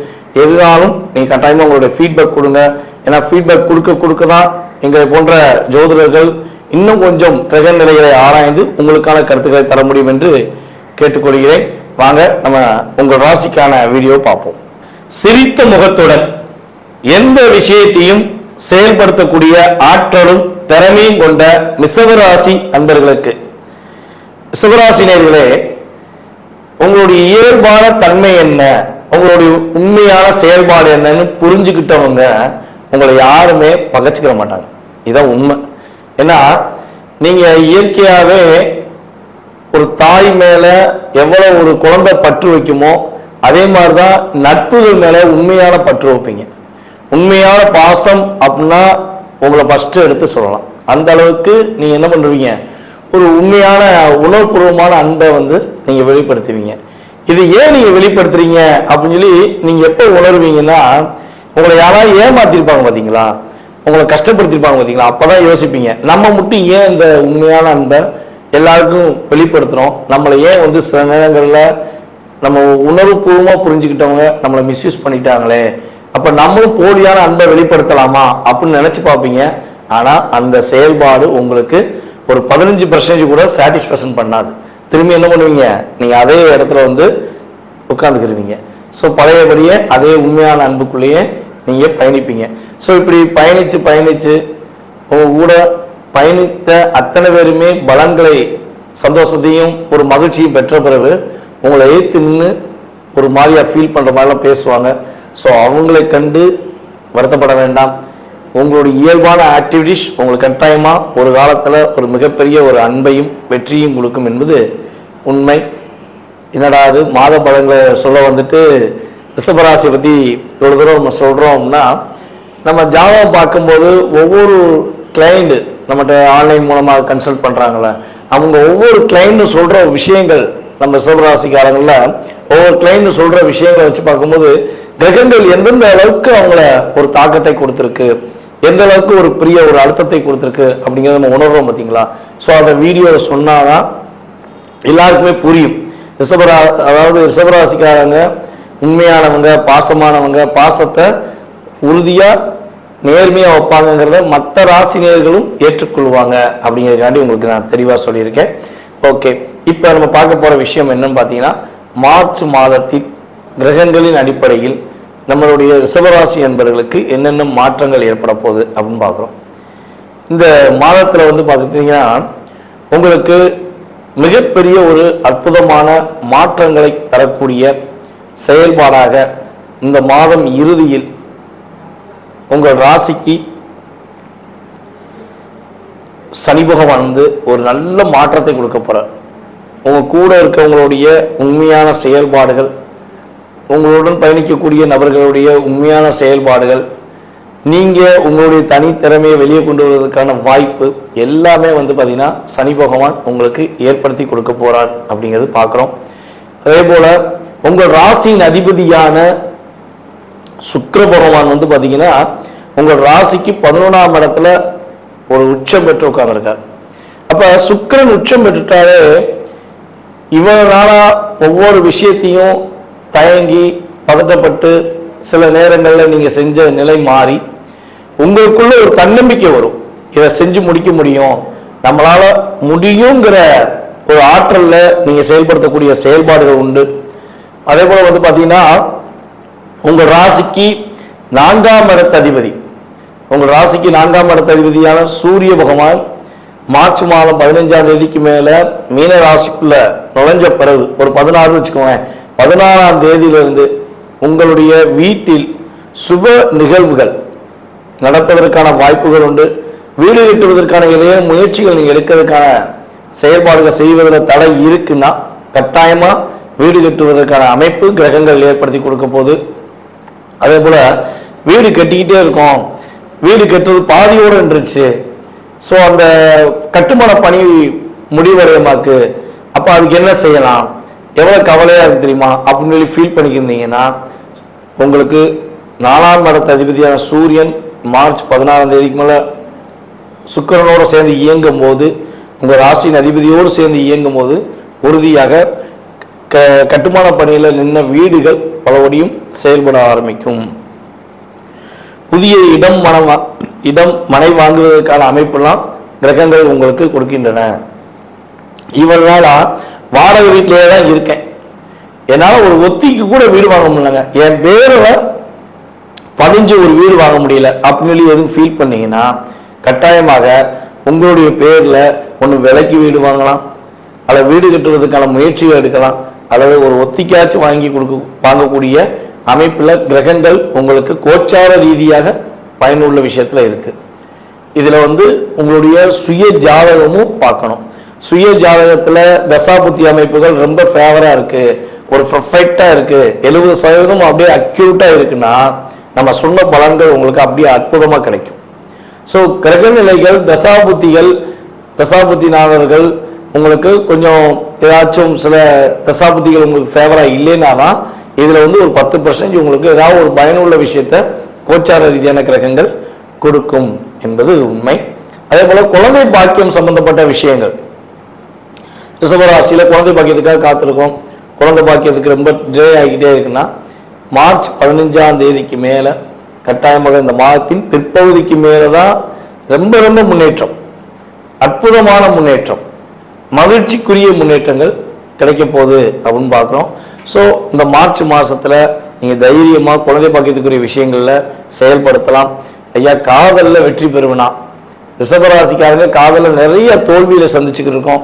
எதுனாலும் நீங்கள் கட்டாயமாக உங்களுடைய ஃபீட்பேக் கொடுங்க. ஏன்னா ஃபீட்பேக் கொடுக்க தான் எங்களை போன்ற ஜோதிடர்கள் இன்னும் கொஞ்சம் கிரக நிலைகளை ஆராய்ந்து உங்களுக்கான கருத்துக்களை தர முடியும் என்று கேட்டுக்கொள்கிறேன். வாங்க நம்ம உங்கள் ராசிக்கான வீடியோ பார்ப்போம். சிரித்த முகத்துடன் எந்த விஷயத்தையும் செயல்படுத்தக்கூடிய ஆற்றலும் திறமையும் கொண்ட மிசவராசி அன்பர்களுக்கு, மிசவராசி நேயர்களே, உங்களுடைய இயல்பான தன்மை என்ன, உங்களுடைய உண்மையான செயல்பாடு என்னன்னு புரிஞ்சுக்கிட்டவங்க உங்களை யாருமே பகச்சிக்கிற மாட்டாங்க. இதான் உண்மை. ஏன்னா நீங்க இயற்கையாவே ஒரு தாய் மேல எவ்வளவு ஒரு குழந்தை பற்று வைக்குமோ அதே மாதிரிதான் நட்புகள் மேல உண்மையான பற்று வைப்பீங்க. உண்மையான பாசம் அப்படின்னா உங்களை ஃபர்ஸ்ட் எடுத்து சொல்லலாம். அந்த அளவுக்கு நீங்க என்ன பண்ணுவீங்க, ஒரு உண்மையான உணர்வுபூர்வமான அன்பை நீங்க வெளிப்படுத்துவீங்க. இது ஏன் நீங்க வெளிப்படுத்துறீங்க அப்படின்னு சொல்லி நீங்க எப்போ உணர்வீங்கன்னா, உங்களை யாராவது ஏமாத்திருப்பாங்க பார்த்தீங்களா, உங்களை கஷ்டப்படுத்திருப்பாங்க பார்த்தீங்களா, அப்பதான் யோசிப்பீங்க நம்ம மட்டும் ஏன் இந்த உண்மையான அன்பை எல்லாருக்கும் வெளிப்படுத்துறோம், நம்மளை ஏன் சில நேரங்களில் நம்ம உணர்வுபூர்வமாக புரிஞ்சுக்கிட்டவங்க நம்மளை மிஸ்யூஸ் பண்ணிட்டாங்களே, அப்போ நம்மளும் போலியான அன்பை வெளிப்படுத்தலாமா அப்படின்னு நினச்சி பார்ப்பீங்க. ஆனால் அந்த செயல்பாடு உங்களுக்கு ஒரு 15% கூட சாட்டிஸ்ஃபேக்ஷன் பண்ணாது. திரும்பி என்ன பண்ணுவீங்க, நீங்கள் அதே இடத்துல உட்காந்துக்கிருவீங்க. ஸோ பழையபடியே அதே உண்மையான அன்புக்குள்ளேயே நீங்கள் பயணிப்பீங்க. ஸோ இப்படி பயணித்து உங்கள் கூட பயணித்த அத்தனை பேருமே பலன்களை, சந்தோஷத்தையும் ஒரு மகிழ்ச்சியும் பெற்ற பிறகு உங்களை ஏற்று நின்று ஒரு மாதிரியா ஃபீல் பண்ணுற மாதிரிலாம் பேசுவாங்க. ஸோ அவங்களை கண்டு வருத்தப்பட வேண்டாம். உங்களுடைய இயல்பான ஆக்டிவிட்டிஸ் உங்களுக்கு கட்டாயமாக ஒரு காலத்தில் ஒரு மிகப்பெரிய ஒரு அன்பையும் வெற்றியும் கொடுக்கும் என்பது உண்மை. என்னடா அது மாத பலன்களை சொல்ல ரிஷபராசியை பற்றி இவ்வளோ தூரம் நம்ம சொல்கிறோம்னா, நம்ம ஜாதகம் பார்க்கும்போது ஒவ்வொரு கிளைண்ட் நம்மகிட்ட ஆன்லைன் மூலமாக கன்சல்ட் பண்ணுறாங்களே, அவங்க ஒவ்வொரு கிளைண்ட்டும் சொல்கிற விஷயங்கள், நம்ம ரிஷபராசிக்காரங்கள ஒவ்வொரு கிளைண்ட்டும் சொல்கிற விஷயங்களை வச்சு பார்க்கும்போது கிரகங்கள் எந்தெந்த அளவுக்கு அவங்கள ஒரு தாக்கத்தை கொடுத்துருக்கு, எந்த அளவுக்கு ஒரு பெரிய ஒரு அழுத்தத்தை கொடுத்துருக்கு அப்படிங்கிறத நம்ம உணர்றோம் பார்த்தீங்களா. ஸோ அந்த வீடியோவை சொன்னாதான் எல்லாருக்குமே புரியும். அதாவது ரிஷபராசிக்காரங்க உண்மையானவங்க, பாசமானவங்க, பாசத்தை உறுதியாக நேர்மையாக வைப்பாங்கிறத மற்ற ராசினியர்களும் ஏற்றுக்கொள்வாங்க அப்படிங்கிறதுக்காண்டி உங்களுக்கு நான் தெளிவாக சொல்லியிருக்கேன். ஓகே, இப்போ நம்ம பார்க்க போகிற விஷயம் என்னன்னு பார்த்தீங்கன்னா, மார்ச் மாதத்தில் கிரகங்களின் அடிப்படையில் நம்மளுடைய ரிஷபராசி என்பவர்களுக்கு என்னென்ன மாற்றங்கள் ஏற்பட போகுது அப்படின்னு பார்க்குறோம். இந்த மாதத்தில் பார்த்தீங்கன்னா உங்களுக்கு மிகப்பெரிய ஒரு அற்புதமான மாற்றங்களை தரக்கூடிய செயல்பாடாக இந்த மாதம் இறுதியில் உங்கள் ராசிக்கு சனி பகவான் ஒரு நல்ல மாற்றத்தை கொடுக்க போறார். உங்க கூட இருக்கவங்களுடைய உண்மையான செயல்பாடுகள், உங்களுடன் பயணிக்கக்கூடிய நபர்களுடைய உண்மையான செயல்பாடுகள், நீங்க உங்களுடைய தனித்திறமையை வெளியே கொண்டு வருவதற்கான வாய்ப்பு எல்லாமே பார்த்தீங்கன்னா சனி பகவான் உங்களுக்கு ஏற்படுத்தி கொடுக்க போறார் அப்படிங்கிறது பார்க்குறோம். அதே போல உங்கள் ராசியின் அதிபதியான சுக்கிர பகவான் பார்த்தீங்கன்னா உங்கள் ராசிக்கு 11ஆம் இடத்துல ஒரு உச்சம் பெற்று உட்கார்ந்துருக்கார். அப்ப சுக்கிரன் உச்சம் பெற்றுட்டாலே இவ்வளவு நாளா ஒவ்வொரு விஷயத்தையும் தயங்கி பதட்டப்பட்டு சில நேரங்களில் நீங்க செஞ்ச நிலை மாறி உங்களுக்குள்ள ஒரு தன்னம்பிக்கை வரும். இதை செஞ்சு முடிக்க முடியும், நம்மளால முடியுங்கிற ஒரு ஆற்றல்ல நீங்க செயல்படுத்தக்கூடிய செயல்பாடுகள் உண்டு. அதே போல பாத்தீங்கன்னா உங்க ராசிக்கு 4ஆம் இடத்த அதிபதி, உங்கள் ராசிக்கு 4ஆம் இடத்த அதிபதியான சூரிய பகவான் மார்ச் மாதம் 15ஆம் தேதிக்கு மேல மீன ராசிக்குள்ள நுழைஞ்ச பிறகு ஒரு 16 வச்சுக்கோங்க, 16ஆம் தேதியிலிருந்து உங்களுடைய வீட்டில் சுப நிகழ்வுகள் நடப்பதற்கான வாய்ப்புகள் உண்டு. வீடு கட்டுவதற்கான ஏதேனும் முயற்சிகள் நீங்க எடுக்கிறதுக்கான செயல்பாடுகள் செய்வதில் தடை இருக்குன்னா கட்டாயமா வீடு கட்டுவதற்கான அமைப்பு கிரகங்கள் ஏற்படுத்தி கொடுக்க போகுது. அதே போல வீடு கட்டிக்கிட்டே இருக்கோம், வீடு கட்டுறது பாதியோடு இருந்துச்சு, ஸோ அந்த கட்டுமான பணி முடிவடையமாக்கு, அப்போ அதுக்கு என்ன செய்யலாம், எவ்வளோ கவலையாக இருக்கு தெரியுமா அப்படின்னு சொல்லி ஃபீல் பண்ணிக்கிருந்தீங்கன்னா உங்களுக்கு 4ஆம் இடத்த அதிபதியான சூரியன் மார்ச் 16ஆம் தேதிக்கு மேலே சுக்கிரனோடு சேர்ந்து இயங்கும் போது, உங்கள் ராசியின் அதிபதியோடு சேர்ந்து இயங்கும் போது உறுதியாக கட்டுமான பணியில் நின்ன வீடுகள் பலபடியும் செயல்பட ஆரம்பிக்கும். புதிய இடம் மனை வாங்குவதற்கான அமைப்பெல்லாம் கிரகங்கள் உங்களுக்கு கொடுக்கின்றன. இவ்வளவு நாளா வாடகை வீட்டிலேயே தான் இருக்கேன், என்னால் ஒரு ஒத்திக்கு கூட வீடு வாங்க முடியலங்க, என் பேரில் பதிஞ்சு ஒரு வீடு வாங்க முடியல அப்படின்னு எதுவும் ஃபீல் பண்ணீங்கன்னா கட்டாயமாக உங்களுடைய பேரில் ஒன்று விலைக்கு வீடு வாங்கலாம், அல்லது வீடு கட்டுவதற்கான முயற்சிகள் எடுக்கலாம், அல்லது ஒரு ஒத்திக்காச்சும் வாங்கக்கூடிய அமைப்பில் கிரகங்கள் உங்களுக்கு கோச்சார ரீதியாக பயனுள்ள விஷயத்தில் இருக்கு. இதில் உங்களுடைய சுய ஜாதகமும் பார்க்கணும். சுய ஜாதகத்தில் தசாபுத்தி அமைப்புகள் ரொம்ப ஃபேவராக இருக்கு, ஒரு பர்ஃபெக்டாக இருக்கு, 70% அப்படியே அக்யூரேட்டாக இருக்குன்னா நம்ம சொன்ன பலன்கள் உங்களுக்கு அப்படியே அற்புதமாக கிடைக்கும். ஸோ கிரக நிலைகள் தசாபுத்திநாதர்கள் உங்களுக்கு கொஞ்சம் ஏதாச்சும் சில தசாபுத்திகள் உங்களுக்கு ஃபேவராக இல்லைன்னா தான் இதில் ஒரு 10% உங்களுக்கு ஏதாவது ஒரு பயனுள்ள விஷயத்த கோச்சார ரீதியான கிரகங்கள் கொடுக்கும் என்பது உண்மை. அதே போல குழந்தை பாக்கியம் சம்பந்தப்பட்ட விஷயங்கள், ரிஷபராசியில் குழந்தை பாக்கியத்துக்காக காத்திருக்கோம், குழந்தை பாக்கியத்துக்கு ரொம்ப டிலே ஆகிக்கிட்டே இருக்குன்னா மார்ச் 15ஆம் தேதிக்கு மேலே கட்டாயமாக இந்த மாதத்தின் பிற்பகுதிக்கு மேலே தான் ரொம்ப ரொம்ப முன்னேற்றம், அற்புதமான முன்னேற்றம், மகிழ்ச்சிக்குரிய முன்னேற்றங்கள் கிடைக்க போகுது அப்படின்னு பார்க்குறோம். ஸோ இந்த மார்ச் மாதத்தில் நீங்கள் தைரியமாக குழந்தை பாக்கியத்துக்குரிய விஷயங்களில் செயல்படுத்தலாம். ஐயா காதலில் வெற்றி பெறுவனா, ரிஷபராசிக்காரங்க காதலில் நிறைய தோல்வியில் சந்திச்சுக்கிட்டு இருக்கோம்,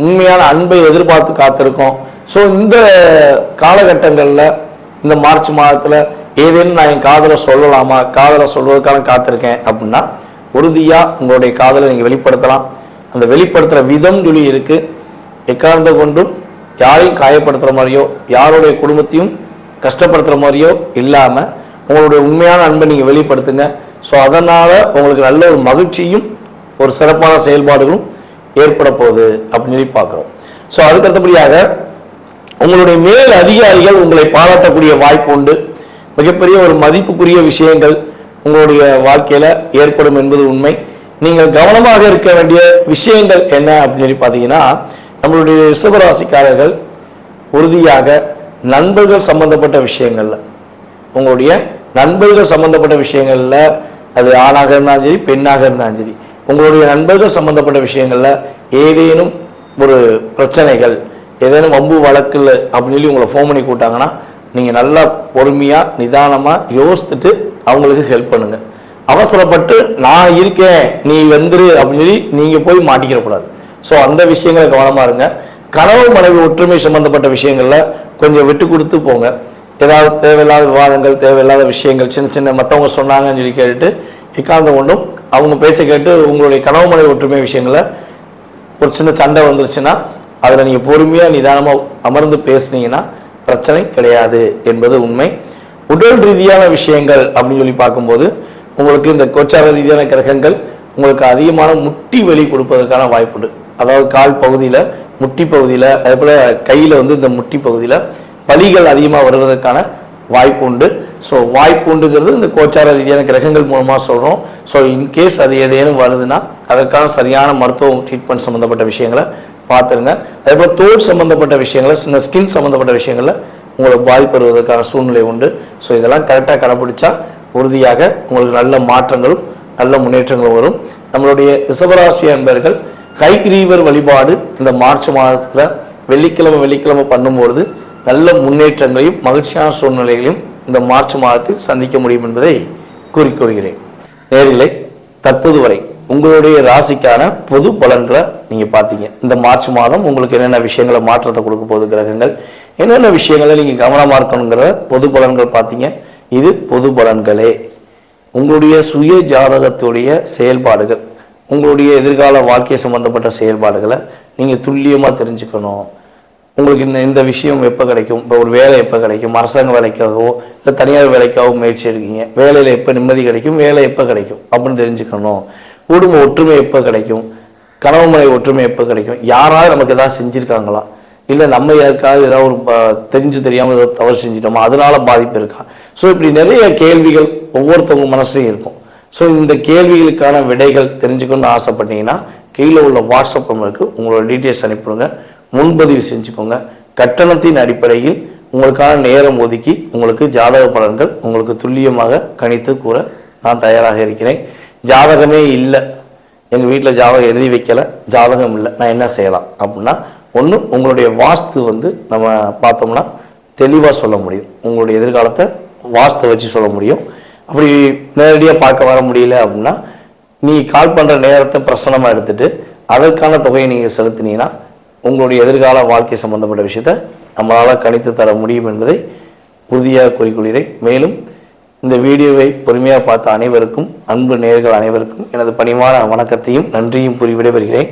உண்மையான அன்பை எதிர்பார்த்து காத்திருக்கோம். ஸோ இந்த காலகட்டங்களில் இந்த மார்ச் மாதத்தில் ஏதேனும் நான் என் காதலை சொல்லலாமா, காதலை சொல்வதற்கான காத்திருக்கேன் அப்படின்னா உறுதியாக உங்களுடைய காதலை நீங்கள் வெளிப்படுத்தலாம். அந்த வெளிப்படுத்துகிற விதம் சொல்லி இருக்குது. எக்காரணத்தை கொண்டும் யாரையும் காயப்படுத்துகிற மாதிரியோ யாருடைய குடும்பத்தையும் கஷ்டப்படுத்துகிற மாதிரியோ இல்லாமல் உங்களுடைய உண்மையான அன்பை நீங்கள் வெளிப்படுத்துங்க. ஸோ அதனால் உங்களுக்கு நல்ல ஒரு மகிழ்ச்சியும் ஒரு சிறப்பான செயல்பாடுகளும் ஏற்பட போகுது அப்படின்னு சொல்லி பார்க்குறோம். ஸோ அதுக்கடுத்தபடியாக உங்களுடைய மேல் அதிகாரிகள் உங்களை பாராட்டக்கூடிய வாய்ப்பு உண்டு. மிகப்பெரிய ஒரு மதிப்புக்குரிய விஷயங்கள் உங்களுடைய வாழ்க்கையில் ஏற்படும் என்பது உண்மை. நீங்கள் கவனமாக இருக்க வேண்டிய விஷயங்கள் என்ன அப்படின்னு சொல்லி பார்த்தீங்கன்னா, நம்மளுடைய ரிஷபராசிக்காரர்கள் உறுதியாக நண்பர்கள் சம்பந்தப்பட்ட விஷயங்கள்ல, உங்களுடைய நண்பர்கள் சம்பந்தப்பட்ட விஷயங்கள்ல, அது ஆணாக இருந்தாலும் சரி பெண்ணாக இருந்தாலும் சரி, உங்களுடைய நண்பர்கள் சம்பந்தப்பட்ட விஷயங்கள்ல ஏதேனும் ஒரு பிரச்சனைகள், ஏதேனும் வம்பு வழக்குல அப்படின்னு சொல்லி உங்களை ஃபோன் பண்ணி கூட்டாங்கன்னா நீங்கள் நல்லா பொறுமையாக நிதானமாக யோசித்துட்டு அவங்களுக்கு ஹெல்ப் பண்ணுங்க. அவசரப்பட்டு நான் இருக்கேன் நீ வந்துரு அப்படின்னு சொல்லி நீங்கள் போய் மாட்டிக்கிறக்கூடாது. ஸோ அந்த விஷயங்களை கவனமாக இருங்க. கனவு மனைவி ஒற்றுமை சம்பந்தப்பட்ட விஷயங்களில் கொஞ்சம் விட்டு கொடுத்து போங்க. ஏதாவது தேவையில்லாத விவாதங்கள், தேவையில்லாத விஷயங்கள், சின்ன சின்ன மற்றவங்க சொன்னாங்கன்னு சொல்லி கேட்டுட்டு எக்காந்த கொண்டும் அவங்க பேச்சை கேட்டு உங்களுடைய கனவு மனைவி ஒற்றுமை விஷயங்களில் ஒரு சின்ன சண்டை வந்துருச்சுன்னா அதில் நீங்கள் பொறுமையாக நிதானமாக அமர்ந்து பேசுனீங்கன்னா பிரச்சனை கிடையாது என்பது உண்மை. உடல் ரீதியான விஷயங்கள் அப்படின்னு சொல்லி பார்க்கும்போது உங்களுக்கு இந்த கோச்சார ரீதியான கிரகங்கள் உங்களுக்கு அதிகமான முட்டி வலி கொடுப்பதற்கான வாய்ப்புண்டு. அதாவது கால் பகுதியில், முட்டி பகுதியில், அதே போல் கையில் இந்த முட்டி பகுதியில் வலிகள் அதிகமாக வருவதற்கான வாய்ப்பு உண்டு. ஸோ வாய்ப்பு உண்டுங்கிறது இந்த கோச்சார ரீதியான கிரகங்கள் மூலமாக சொல்கிறோம். ஸோ இன்கேஸ் அது ஏதேனும் வருதுன்னா அதற்கான சரியான மருத்துவம் ட்ரீட்மெண்ட் சம்மந்தப்பட்ட விஷயங்களை பார்த்துருங்க. அதே போல் தோல் சம்மந்தப்பட்ட விஷயங்களை, சின்ன ஸ்கின் சம்மந்தப்பட்ட விஷயங்களில் உங்களுக்கு பாதிப்பு வருவதற்கான சூழ்நிலை உண்டு. ஸோ இதெல்லாம் கரெக்டாக கடைப்பிடிச்சா உறுதியாக உங்களுக்கு நல்ல மாற்றங்களும் நல்ல முன்னேற்றங்களும் வரும். நம்மளுடைய ரிஷபராசி அன்பர்கள் கைகிரீவர் வழிபாடு இந்த மார்ச் மாதத்தில் வெள்ளிக்கிழமை பண்ணும்பொழுது நல்ல முன்னேற்றங்களையும் மகிழ்ச்சியான சூழ்நிலைகளையும் இந்த மார்ச் மாதத்தில் சந்திக்க முடியும் என்பதை கூறிக்கொள்கிறேன். நேரிலே தற்போது வரை உங்களுடைய ராசிக்கான பொது பலன்களை நீங்கள் பார்த்தீங்க. இந்த மார்ச் மாதம் உங்களுக்கு என்னென்ன விஷயங்களை மாற்றத்தை கொடுக்க போகுது கிரகங்கள், என்னென்ன விஷயங்களை நீங்கள் கவனமாக இருக்கணுங்கிற பொது பலன்கள் பார்த்தீங்க. இது பொது பலன்களே. உங்களுடைய சுய ஜாதகத்துடைய செயல்பாடுகள், உங்களுடைய எதிர்கால வாழ்க்கை சம்பந்தப்பட்ட செயல்பாடுகளை நீங்கள் துல்லியமாக தெரிஞ்சுக்கணும். உங்களுக்கு இந்த விஷயம் எப்போ கிடைக்கும், இப்போ ஒரு வேலை எப்போ கிடைக்கும், அரசாங்க வேலைக்காகவோ இல்லை தனியார் வேலைக்காகவோ முயற்சி எடுக்கீங்க, வேலையில் எப்போ நிம்மதி கிடைக்கும், வேலை எப்போ கிடைக்கும் அப்படின்னு தெரிஞ்சுக்கணும். குடும்ப ஒற்றுமை எப்போ கிடைக்கும், கணவன் மனைவி ஒற்றுமை எப்போ கிடைக்கும், யாராவது நமக்கு ஏதாவது செஞ்சுருக்காங்களா, இல்லை நம்ம யாருக்காவது ஏதாவது ஒரு தெரிஞ்சு தெரியாமல் ஏதாவது தவறு செஞ்சிட்டோமா, அதனால பாதிப்பு இருக்கா. ஸோ இப்படி நிறைய கேள்விகள் ஒவ்வொருத்தவங்க மனசுலையும் இருக்கும். ஸோ இந்த கேள்விகளுக்கான விடைகள் தெரிஞ்சுக்கணும்னு ஆசைப்பட்டீங்கன்னா கீழே உள்ள வாட்ஸ்அப் நம்பருக்கு உங்களோட டீட்டெயில்ஸ் அனுப்பிடுங்க, முன்பதிவு செஞ்சுக்கோங்க. கட்டணத்தின் அடிப்படையில் உங்களுக்கான நேரம் ஒதுக்கி உங்களுக்கு ஜாதக பலன்கள் உங்களுக்கு துல்லியமாக கணித்து கூற நான் தயாராக இருக்கிறேன். ஜாதகமே இல்லை, எங்கள் வீட்டில் ஜாதகம் எழுதி வைக்கலை, ஜாதகம் இல்லை, நான் என்ன செய்யலாம் அப்படின்னா, ஒன்று உங்களுடைய வாஸ்து நம்ம பார்த்தோம்னா தெளிவாக சொல்ல முடியும். உங்களுடைய எதிர்காலத்தை வாஸ்து வச்சு சொல்ல முடியும். அப்படி நேரடியாக பார்க்க வர முடியல அப்படின்னா, நீ கால் பண்ணுற நேரத்தை பிரசனமாக எடுத்துகிட்டு அதற்கான தொகையை நீங்கள் செலுத்தினீங்கன்னா உங்களுடைய எதிர்கால வாழ்க்கை சம்பந்தப்பட்ட விஷயத்தை நம்மளால் கணித்து தர முடியும் என்பதை உறுதியாக கூறிக்கொள்கிறேன். மேலும் இந்த வீடியோவை பொறுமையாக பார்த்த அனைவருக்கும், அன்பு நேயர்கள் அனைவருக்கும் எனது பணிவான வணக்கத்தையும் நன்றியும் கூறி விடைபெறுகிறேன்.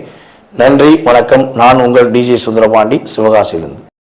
நன்றி, வணக்கம். நான் உங்கள் டிஜே சுந்தரபாண்டி, சிவகாசியிலிருந்து.